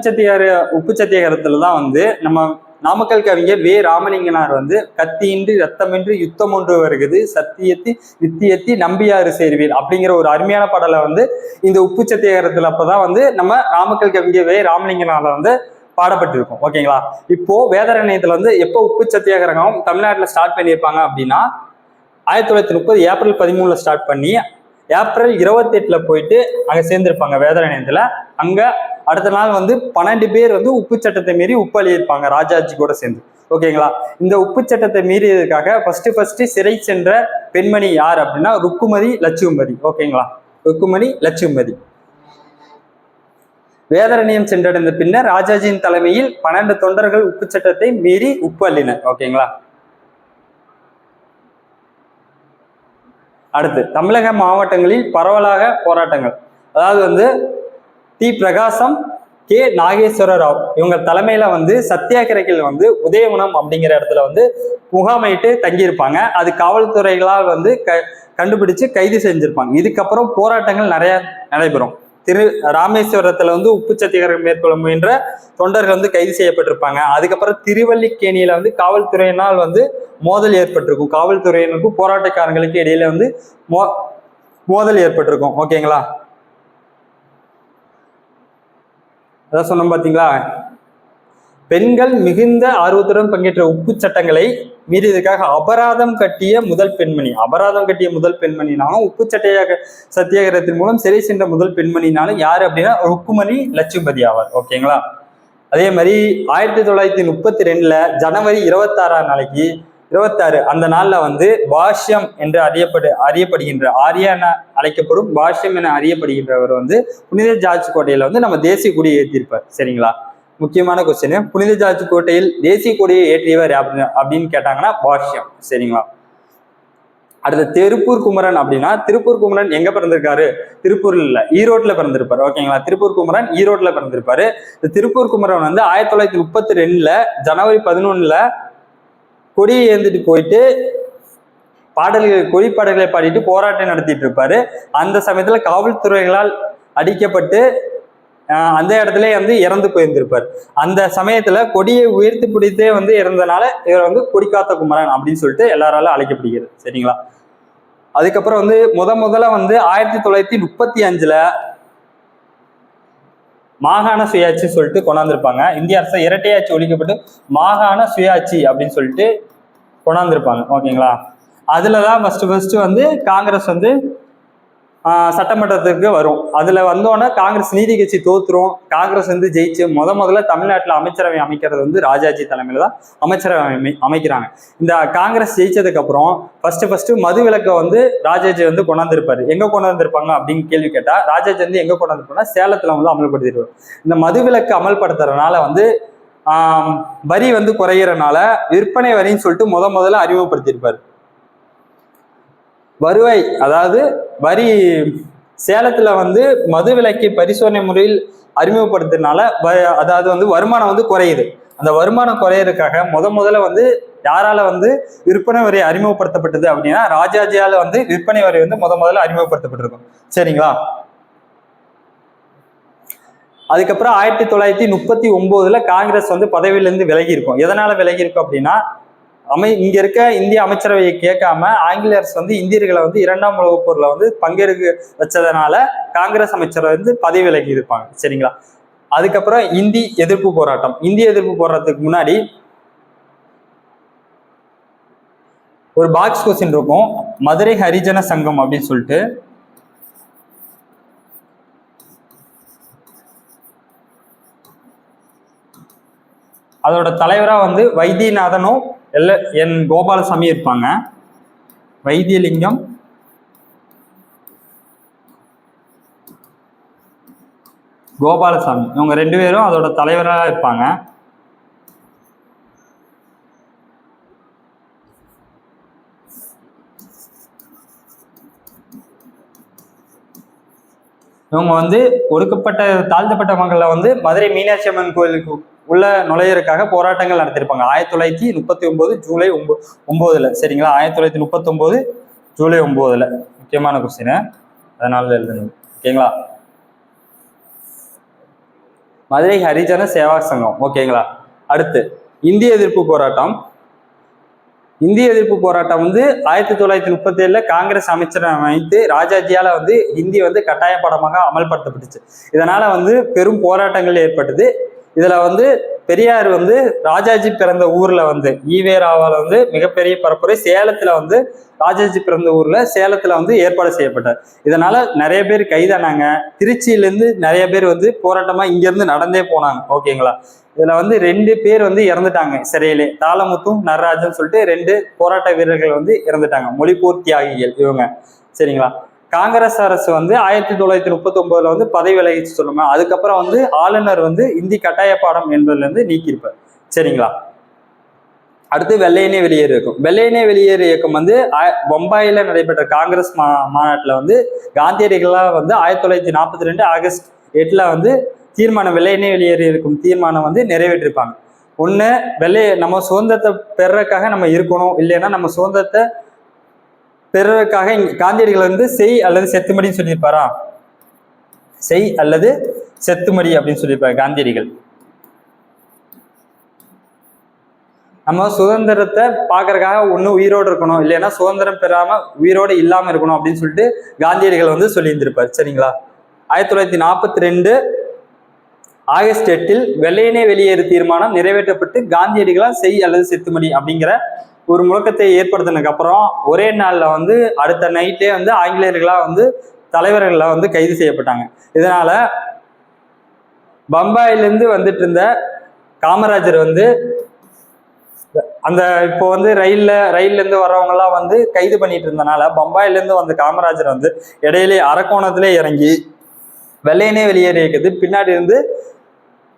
சத்தியாகிரகத்துலதான் வந்து நம்ம நாமக்கல் கவிஞர் வே ராமலிங்கனார் வந்து கத்தியின்றி ரத்தமின்றி யுத்தம் ஒன்று வருகிறது, சத்தியத்தி வித்தியத்தி நம்பியாறு சேர்வீர் அப்படிங்கிற ஒரு அருமையான பாடலை வந்து இந்த உப்பு சத்தியாகிரகத்துல அப்பதான் வந்து நம்ம நாமக்கல் கவிஞர் வே ராமலிங்கனால வந்து பாடப்பட்டிருக்கும். ஓகேங்களா? இப்போ வேதாரண்யத்துல வந்து எப்போ உப்பு சத்தியாகிரகம் தமிழ்நாட்டுல ஸ்டார்ட் பண்ணியிருப்பாங்க அப்படின்னா 1930 ஏப்ரல் 13 ஸ்டார்ட் பண்ணி ஏப்ரல் 28 போயிட்டு அங்க சேர்ந்திருப்பாங்க வேதாரண்யத்துல. அங்க அடுத்த நாள் வந்து 12 பேர் வந்து உப்பு சட்டத்தை மீறி உப்பு அழியிருப்பாங்க ராஜாஜி கூட சேர்ந்து. ஓகேங்களா? இந்த உப்பு சட்டத்தை மீறியதுக்காக ஃபர்ஸ்ட் சிறை சென்ற பெண்மணி யார் அப்படின்னா ருக்குமதி லட்சுமதி. ஓகேங்களா? ருக்குமணி லட்சுமதி வேதாரண்யம் சென்றடைந்த பின்னர் ராஜாஜியின் தலைமையில் 12 தொண்டர்கள் உப்பு சட்டத்தை மீறி உப்பு அள்ளினர். ஓகேங்களா? அடுத்து தமிழக மாவட்டங்களில் பரவலாக போராட்டங்கள். அதாவது வந்து டி பிரகாசம், கே நாகேஸ்வர ராவ் இவங்க தலைமையில வந்து சத்தியாகிரகிகள் வந்து உதயவனம் அப்படிங்கிற இடத்துல வந்து முகாமையிட்டு தங்கியிருப்பாங்க. அது காவல்துறைகளால் வந்து கண்டுபிடிச்சு கைது செஞ்சிருப்பாங்க. இதுக்கப்புறம் போராட்டங்கள் நிறைய நடைபெறும். ராமேஸ்வரத்துல வந்து உப்பு சத்தியாகிரகம் மேற்கொள்ள முயன்ற தொண்டர்கள் வந்து கைது செய்யப்பட்டிருப்பாங்க. அதுக்கப்புறம் திருவல்லிக்கேணியில வந்து காவல்துறையினால் வந்து மோதல் ஏற்பட்டிருக்கும். காவல்துறையினருக்கும் போராட்டக்காரங்களுக்கு இடையில வந்து மோதல் ஏற்பட்டிருக்கும். ஓகேங்களா? அதான் சொன்னோம் பாத்தீங்களா, பெண்கள் மிகுந்த ஆர்வத்துடன் பங்கேற்ற உப்பு சட்டங்களை மீறியதுக்காக அபராதம் கட்டிய முதல் பெண்மணினாலும் உப்பு சத்தியாகிரகத்தின் மூலம் சிறை சென்ற முதல் பெண்மணினாலும் யாரு அப்படின்னா ருக்குமணி லட்சுமதி ஆவார். ஓகேங்களா? அதே மாதிரி 1932 ஜனவரி 26 அந்த நாள்ல வந்து பாஷ்யம் என்று அறியப்படுகின்ற ஆரியா என அழைக்கப்படும் பாஷ்யம் என அறியப்படுகின்றவர் வந்து புனித ஜார்ஜ் கோட்டையில வந்து நம்ம தேசிய கொடியை ஏற்றிருப்பார். சரிங்களா? முக்கியமான கொஸ்டின், புனித ஜார்ஜ் கோட்டையில் தேசிய கொடியை ஏற்றியவர் அப்படின்னு கேட்டாங்கன்னா பாஷ்யம். சரிங்களா? அடுத்த திருப்பூர் குமரன் அப்படின்னா திருப்பூர் குமரன் எங்க பிறந்திருக்காரு? திருப்பூர்ல இல்ல, ஈரோட்ல பிறந்திருப்பாரு. ஓகேங்களா? திருப்பூர் குமரன் ஈரோட்ல பிறந்திருப்பாரு. இந்த திருப்பூர் குமரன் வந்து 1932 ஜனவரி 11 கொடியை ஏந்திட்டு போயிட்டு கொடி பாடல்களை பாடிட்டு போராட்டம் நடத்திட்டு இருப்பாரு. அந்த சமயத்துல காவல்துறைகளால் அடிக்கப்பட்டு அந்த இடத்துல வந்து இறந்து போயிருந்திருப்பார். அந்த சமயத்துல கொடியை உயர்த்தி பிடித்தே வந்து இறந்தனால இவர் வந்து கொடிக்காத்த குமரன் அப்படின்னு சொல்லிட்டு எல்லாராலும் அழைக்கப்படுகிறது. சரிங்களா? அதுக்கப்புறம் வந்து முதல்ல வந்து 1935 மாகாண சுயாட்சி சொல்லிட்டு கொண்டாந்துருப்பாங்க. இந்திய அரசு இரட்டையாட்சி ஒழிக்கப்பட்டு மாகாண சுயாட்சி அப்படின்னு சொல்லிட்டு கொண்டாந்துருப்பாங்க. ஓகேங்களா? அதுலதான் ஃபர்ஸ்ட் வந்து காங்கிரஸ் வந்து சட்டமன்றத்துக்கு வரும். அதுல வந்தோன்னா காங்கிரஸ் நீதி கட்சி தோத்துரும். காங்கிரஸ் வந்து ஜெயிச்சு முதல்ல தமிழ்நாட்டில் அமைச்சரவை அமைக்கிறது வந்து ராஜாஜி தலைமையில தான் அமைச்சரவை அமைக்கிறாங்க. இந்த காங்கிரஸ் ஜெயிச்சதுக்கு அப்புறம் ஃபர்ஸ்ட் மது விலக்கை வந்து ராஜாஜி வந்து கொண்டாந்துருப்பாரு. எங்க கொண்டு வந்திருப்பாங்க அப்படின்னு கேள்வி கேட்டா, ராஜாஜி வந்து எங்க கொண்டு வந்திருப்பாங்க, சேலத்துல வந்து அமல்படுத்திருப்பாரு. இந்த மது விலக்கு அமல்படுத்துறதுனால வந்து வரி வந்து குறையிறனால விற்பனை வரின்னு சொல்லிட்டு முதல்ல அறிமுகப்படுத்தியிருப்பாரு. வருவாய், அதாவது வரி, சேலத்துல வந்து மது விலக்கை பரிசோதனை முறையில் அறிமுகப்படுத்துறதுனால அதாவது வந்து வருமானம் வந்து குறையுது. அந்த வருமானம் குறையறதுக்காக முதல்ல வந்து யாரால வந்து விற்பனை வரி அறிமுகப்படுத்தப்பட்டது அப்படின்னா, ராஜாஜியால வந்து விற்பனை வரி வந்து முதல்ல அறிமுகப்படுத்தப்பட்டிருக்கும். சரிங்களா? அதுக்கப்புறம் 1939 காங்கிரஸ் வந்து பதவியிலிருந்து விலகி இருக்கும். எதனால விலகி இருக்கும் அப்படின்னா, இங்க இருக்க இந்திய அமைச்சரவையை கேட்காம ஆங்கிலேயர்ஸ் வந்து இந்தியர்களை வந்து 2ஆம் உலகப் போர்ல வந்து பங்கேற்க வச்சதுனால காங்கிரஸ் அமைச்சரை வந்து பதவி விலகி இருப்பாங்க. சரிங்களா? அதுக்கப்புறம் இந்தி எதிர்ப்பு போராட்டம். இந்திய எதிர்ப்பு போராட்டத்துக்கு முன்னாடி ஒரு பாக்ஸ் கொஸ்டின் இருக்கும், மதுரை ஹரிஜன சங்கம் அப்படின்னு சொல்லிட்டு. அதோட தலைவரா வந்து வைத்தியநாதனும் என் கோபாலசாமி இருப்பாங்க. வைத்தியலிங்கம், கோபாலசாமி, இவங்க 2 பேரும் அதோட தலைவராக இருப்பாங்க. இவங்க வந்து ஒடுக்கப்பட்ட தாழ்த்தப்பட்ட மக்களை வந்து மதுரை மீனாட்சி அம்மன் கோயிலுக்கு உள்ள நுழையறதுக்காக போராட்டங்கள் நடத்திருப்பாங்க 1939 ஜூலை 9. சரிங்களா? 1939 ஜூலை 9. முக்கியமான கொஸ்டின், அதனால எழுதணும். ஓகேங்களா? மதுரை ஹரிஜன சேவா சங்கம். ஓகேங்களா? அடுத்து இந்திய எதிர்ப்பு போராட்டம். இந்திய எதிர்ப்பு போராட்டம் வந்து 1937 காங்கிரஸ் அமைச்சரை அமைத்து ராஜாஜியால வந்து ஹிந்தி வந்து கட்டாய பாடமாக அமல்படுத்தப்பட்டுச்சு. இதனால வந்து பெரும் போராட்டங்கள் ஏற்பட்டது. இதுல வந்து பெரியார் வந்து ராஜாஜி பிறந்த ஊர்ல வந்து ஈவேராவால வந்து மிகப்பெரிய பரப்புரை சேலத்துல வந்து ராஜாஜி பிறந்த ஊர்ல சேலத்துல வந்து ஏற்பாடு செய்யப்பட்டார். இதனால நிறைய பேர் கைதானாங்க. திருச்சியிலேருந்து நிறைய பேர் வந்து போராட்டமா இங்க இருந்து நடந்தே போனாங்க. ஓகேங்களா? இதுல வந்து 2 பேர் வந்து இறந்துட்டாங்க சிறையிலே, தாளமுத்தும் நடராஜன் சொல்லிட்டு 2 போராட்ட வீரர்கள் வந்து இறந்துட்டாங்க, மொழிப்போர் தியாகிகள் இவங்க. சரிங்களா? காங்கிரஸ் அரசு வந்து 1939 வந்து பதவி விலகிச்சு சொல்லுங்க. அதுக்கப்புறம் வந்து ஆளுநர் வந்து இந்தி கட்டாய பாடம் என்பதுல இருந்து நீக்கியிருப்பார். சரிங்களா? அடுத்து வெள்ளையனே வெளியேறு இயக்கம். வெள்ளையனே வெளியேறு இயக்கம் வந்து பம்பாயில நடைபெற்ற காங்கிரஸ் மாநாட்டில் வந்து காந்தியடிகளா வந்து 1942 ஆகஸ்ட் 8 வந்து தீர்மானம், வெள்ளையனே வெளியேறு இருக்கும் தீர்மானம் வந்து நிறைவேற்றிருப்பாங்க. ஒண்ணு, நம்ம சுதந்திரத்தை பெறறதுக்காக நம்ம இருக்கணும், இல்லைன்னா நம்ம சுதந்திரத்தை பெறறதுக்காக காந்தியடிகள் வந்து செய் அல்லது செத்துமடின்னு சொல்லியிருப்பாரா? செய் அல்லது செத்துமடி அப்படின்னு சொல்லியிருப்பாரு காந்தியடிகள். நம்ம சுதந்திரத்தை பாக்குறதுக்காக ஒண்ணு உயிரோடு இருக்கணும், இல்லைன்னா சுதந்திரம் பெறாம உயிரோடு இல்லாம இருக்கணும் அப்படின்னு சொல்லிட்டு காந்தியடிகள் வந்து சொல்லி இருந்திருப்பாரு. சரிங்களா? 1942 ஆகஸ்ட் 8 வெள்ளையனே வெளியேறு தீர்மானம் நிறைவேற்றப்பட்டு காந்தியடிகளால் செய் அல்லது செத்துமடி அப்படிங்கிற ஒரு முழக்கத்தை ஏற்படுத்தினதுக்கு அப்புறம் ஒரே நாள்ல வந்து அடுத்த நைட்டே வந்து ஆங்கிலேயர்களா வந்து தலைவர்களா வந்து கைது செய்யப்பட்டாங்க. இதனால பம்பாயிலிருந்து வந்துட்டு இருந்த காமராஜர் வந்து அந்த இப்போ வந்து ரயில்ல இருந்து வர்றவங்க எல்லாம் வந்து கைது பண்ணிட்டு இருந்தனால பம்பாயில இருந்து வந்த காமராஜர் வந்து இடையிலே அரக்கோணத்திலே இறங்கி வெள்ளையனே வெளியேறி இருக்கிறது பின்னாடி இருந்து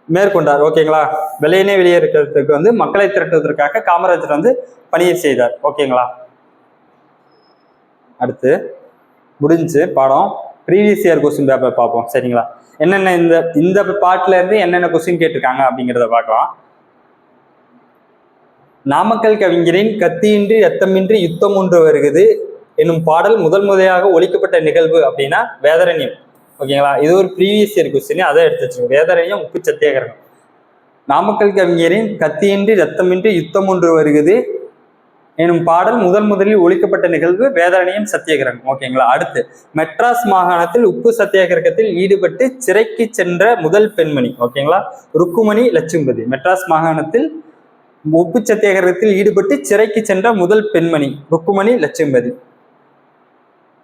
மேற்கொண்டார். ஓகேங்களா? வெள்ளையனே வெளியேறதுக்கு வந்து மக்களை திரட்டுவதற்காக காமராஜர் வந்து பணியை செய்தார். ஓகேங்களா? அடுத்து முடிஞ்சு பாடம். ப்ரீவியஸ் இயர் கொஸ்டின் பேப்பர் பார்ப்போம். சரிங்களா? என்னென்ன இந்த பாட்டுல இருந்து என்னென்ன கொஸ்டின் கேட்டிருக்காங்க அப்படிங்கிறத பார்க்கலாம். நாமக்கல் கவிஞரின் கத்தியின்றி ரத்தமின்றி யுத்தம் ஒன்று வருகிறது என்னும் பாடல் முதலாக ஒலிக்கப்பட்ட நிகழ்வு அப்படின்னா வேதாரண்யம். ஓகேங்களா? இது ஒரு ப்ரீவியஸ் இயர் கொஸ்டின், அதை எடுத்து வச்சுக்கோங்க. வேதாரண்யம் உப்பு சத்தியாகிரகம். நாமக்கல் கவிஞரின் கத்தியின்றி ரத்தமின்றி யுத்தம் ஒன்று வருகிறது எனும் பாடல் முதலில் ஒலிக்கப்பட்ட நிகழ்வு வேதாரண்யம் சத்தியாகிரகம். ஓகேங்களா? அடுத்து மெட்ராஸ் மாகாணத்தில் உப்பு சத்தியாகிரகத்தில் ஈடுபட்டு சிறைக்கு சென்ற முதல் பெண்மணி. ஓகேங்களா? ருக்குமணி லட்சும்பதி. மெட்ராஸ் மாகாணத்தில் உப்பு சத்தியாகிரகத்தில் ஈடுபட்டு சிறைக்கு சென்ற முதல் பெண்மணி ருக்குமணி லட்சும்பதி.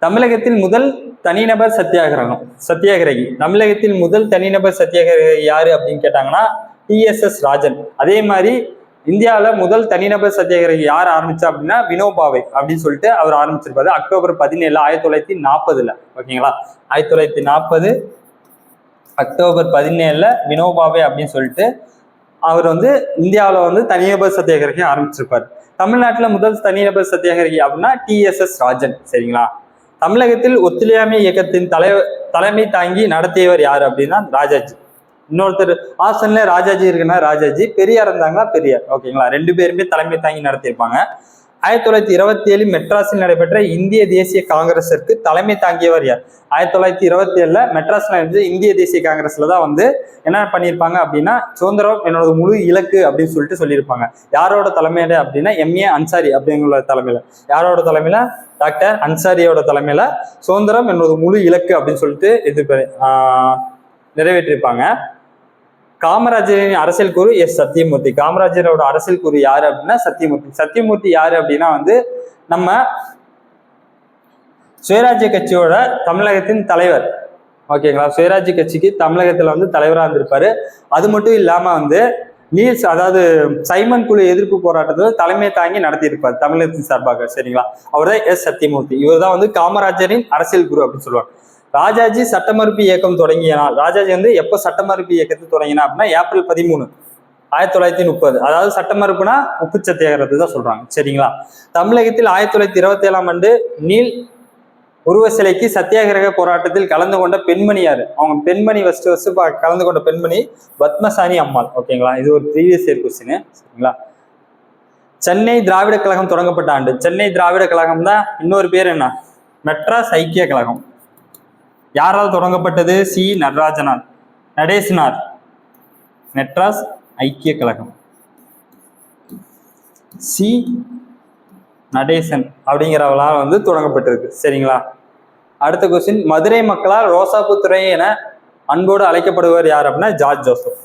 தமிழகத்தில் முதல் தனிநபர் சத்தியாகிரகி தமிழகத்தில் முதல் தனிநபர் சத்தியாகிரகி யாரு அப்படின்னு கேட்டாங்கன்னா TSS ராஜன். அதே மாதிரி இந்தியாவில் முதல் தனிநபர் சத்தியாகிரகி யார் ஆரம்பிச்சா அப்படின்னா வினோபாவை அப்படின்னு சொல்லிட்டு அவர் ஆரம்பிச்சிருப்பாரு அக்டோபர் 17 1940. ஓகேங்களா, 1940 அக்டோபர் 17 வினோபாவை அப்படின்னு சொல்லிட்டு அவர் வந்து இந்தியாவில் வந்து தனிநபர் சத்தியாகிரகி ஆரம்பிச்சிருப்பாரு. தமிழ்நாட்டில் முதல் தனிநபர் சத்தியாகிரகி அப்படின்னா TSS ராஜன். சரிங்களா, தமிழகத்தில் ஒத்துழையாமை இயக்கத்தின் தலைமை தாங்கி நடத்தியவர் யார் அப்படின்னா ராஜாஜி. இன்னொருத்தர் ஆசன்ல ராஜாஜி இருக்குன்னா ராஜாஜி, பெரியார் இருந்தாங்கன்னா பெரியார். ஓகேங்களா, ரெண்டு பேருமே தலைமை தாங்கி நடத்தியிருப்பாங்க. 1927 மெட்ராஸில் நடைபெற்ற இந்திய தேசிய காங்கிரஸிற்கு தலைமை தாங்கியவர் யார்? 1927 மெட்ராஸ்ல இருந்து இந்திய தேசிய காங்கிரஸ்ல தான் வந்து என்ன பண்ணியிருப்பாங்க அப்படின்னா சுதந்திரம் என்னோட முழு இலக்கு அப்படின்னு சொல்லிட்டு சொல்லியிருப்பாங்க. யாரோட தலைமையில அப்படின்னா MA அன்சாரி அப்படிங்கிற தலைமையில. யாரோட தலைமையில? டாக்டர் அன்சாரியோட தலைமையில சுதந்திரம் என்னோட முழு இலக்கு அப்படின்னு சொல்லிட்டு இது நிறைவேற்றிருப்பாங்க. காமராஜரின் அரசியல் கூறு சத்தியமூர்த்தி. காமராஜரோட அரசியல் கூறு யாரு அப்படின்னா சத்தியமூர்த்தி. சத்தியமூர்த்தி யாரு அப்படின்னா வந்து நம்ம சுயராஜ்ய கட்சியோட தமிழகத்தின் தலைவர். ஓகேங்களா, சுயராஜ்ய கட்சிக்கு தமிழகத்துல வந்து தலைவராக இருந்திருப்பாரு. அது மட்டும் இல்லாம வந்து நீல்ஸ் அதாவது சைமன் குழு எதிர்ப்பு போராட்டத்தில் தலைமை தாங்கி நடத்தியிருப்பார் தமிழகத்தின் சார்பாக. சரிங்களா, அவர் தான் சத்தியமூர்த்தி. இவர் தான் வந்து காமராஜரின் அரசியல் குரு அப்படின்னு சொல்லுவாங்க. ராஜாஜி சட்டமறுப்பு இயக்கம் தொடங்கிய நாள். ராஜாஜி வந்து எப்போ சட்டமறுப்பு இயக்கத்தை தொடங்கினா அப்படின்னா ஏப்ரல் 13 1930. அதாவது சட்டமறுப்புனா உப்பு சத்தியாகிரகத்தை தான் சொல்றாங்க. சரிங்களா, தமிழகத்தில் 1927 நீல் உருவ சிலைக்கு சத்தியாகிரக போராட்டத்தில் கலந்து கொண்ட பெண்மணி யாரு? அவங்க பெண்மணி ஃபர்ஸ்ட் கலந்து கொண்ட பெண்மணி பத்மசாணி அம்மாள். ஓகேங்களா, இது ஒரு ப்ரீவியஸ் இயர் கொஸ்டின். சரிங்களா, சென்னை திராவிட கழகம் தொடங்கப்பட்ட ஆண்டு. சென்னை திராவிட கழகம் தான் இன்னொரு பேர் என்ன? மெட்ராஸ் ஐக்கிய கழகம். யாரால் தொடங்கப்பட்டது? நடேசனார். மெட்ராஸ் ஐக்கிய கழகம் நடேசன் அப்படிங்கிறவளால் வந்து தொடங்கப்பட்டிருக்கு. சரிங்களா, அடுத்த கொஸ்டின், மதுரை மக்களால் ரோசாப்பூ துறை என அன்போடு அழைக்கப்படுவர் யார் அப்படின்னா ஜார்ஜ் ஜோசப்.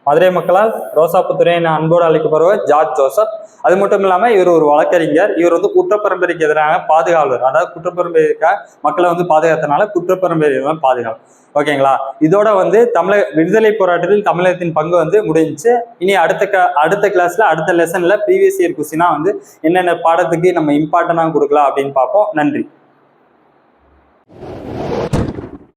மதுரை மக்களால் ரோசாப்பூ துறை என அன்போடு அழைக்கப்படுவர் ஜார்ஜ் ஜோசப். அது மட்டும் இல்லாம இவர் ஒரு வழக்கறிஞர். இவர் வந்து குற்றப்பரம்பரைக்கு எதிரான பாதுகாவலர். அதாவது குற்றப்பரம்பரைக்காக மக்களை வந்து பாதுகாத்தனால குற்றப்பரம்பரை பாதுகாவலர். ஓகேங்களா, இதோட வந்து விடுதலை போராட்டத்தில் தமிழகத்தின் பங்கு வந்து முடிஞ்சிச்சு. இனி அடுத்த கிளாஸ்ல அடுத்த லெசன்ல ப்ரீவியஸ் இயர் கொஸ்டினா வந்து என்னென்ன பாடத்துக்கு நம்ம இம்பார்ட்டன்டா கொடுக்கலாம் அப்படின்னு பார்ப்போம். நன்றி.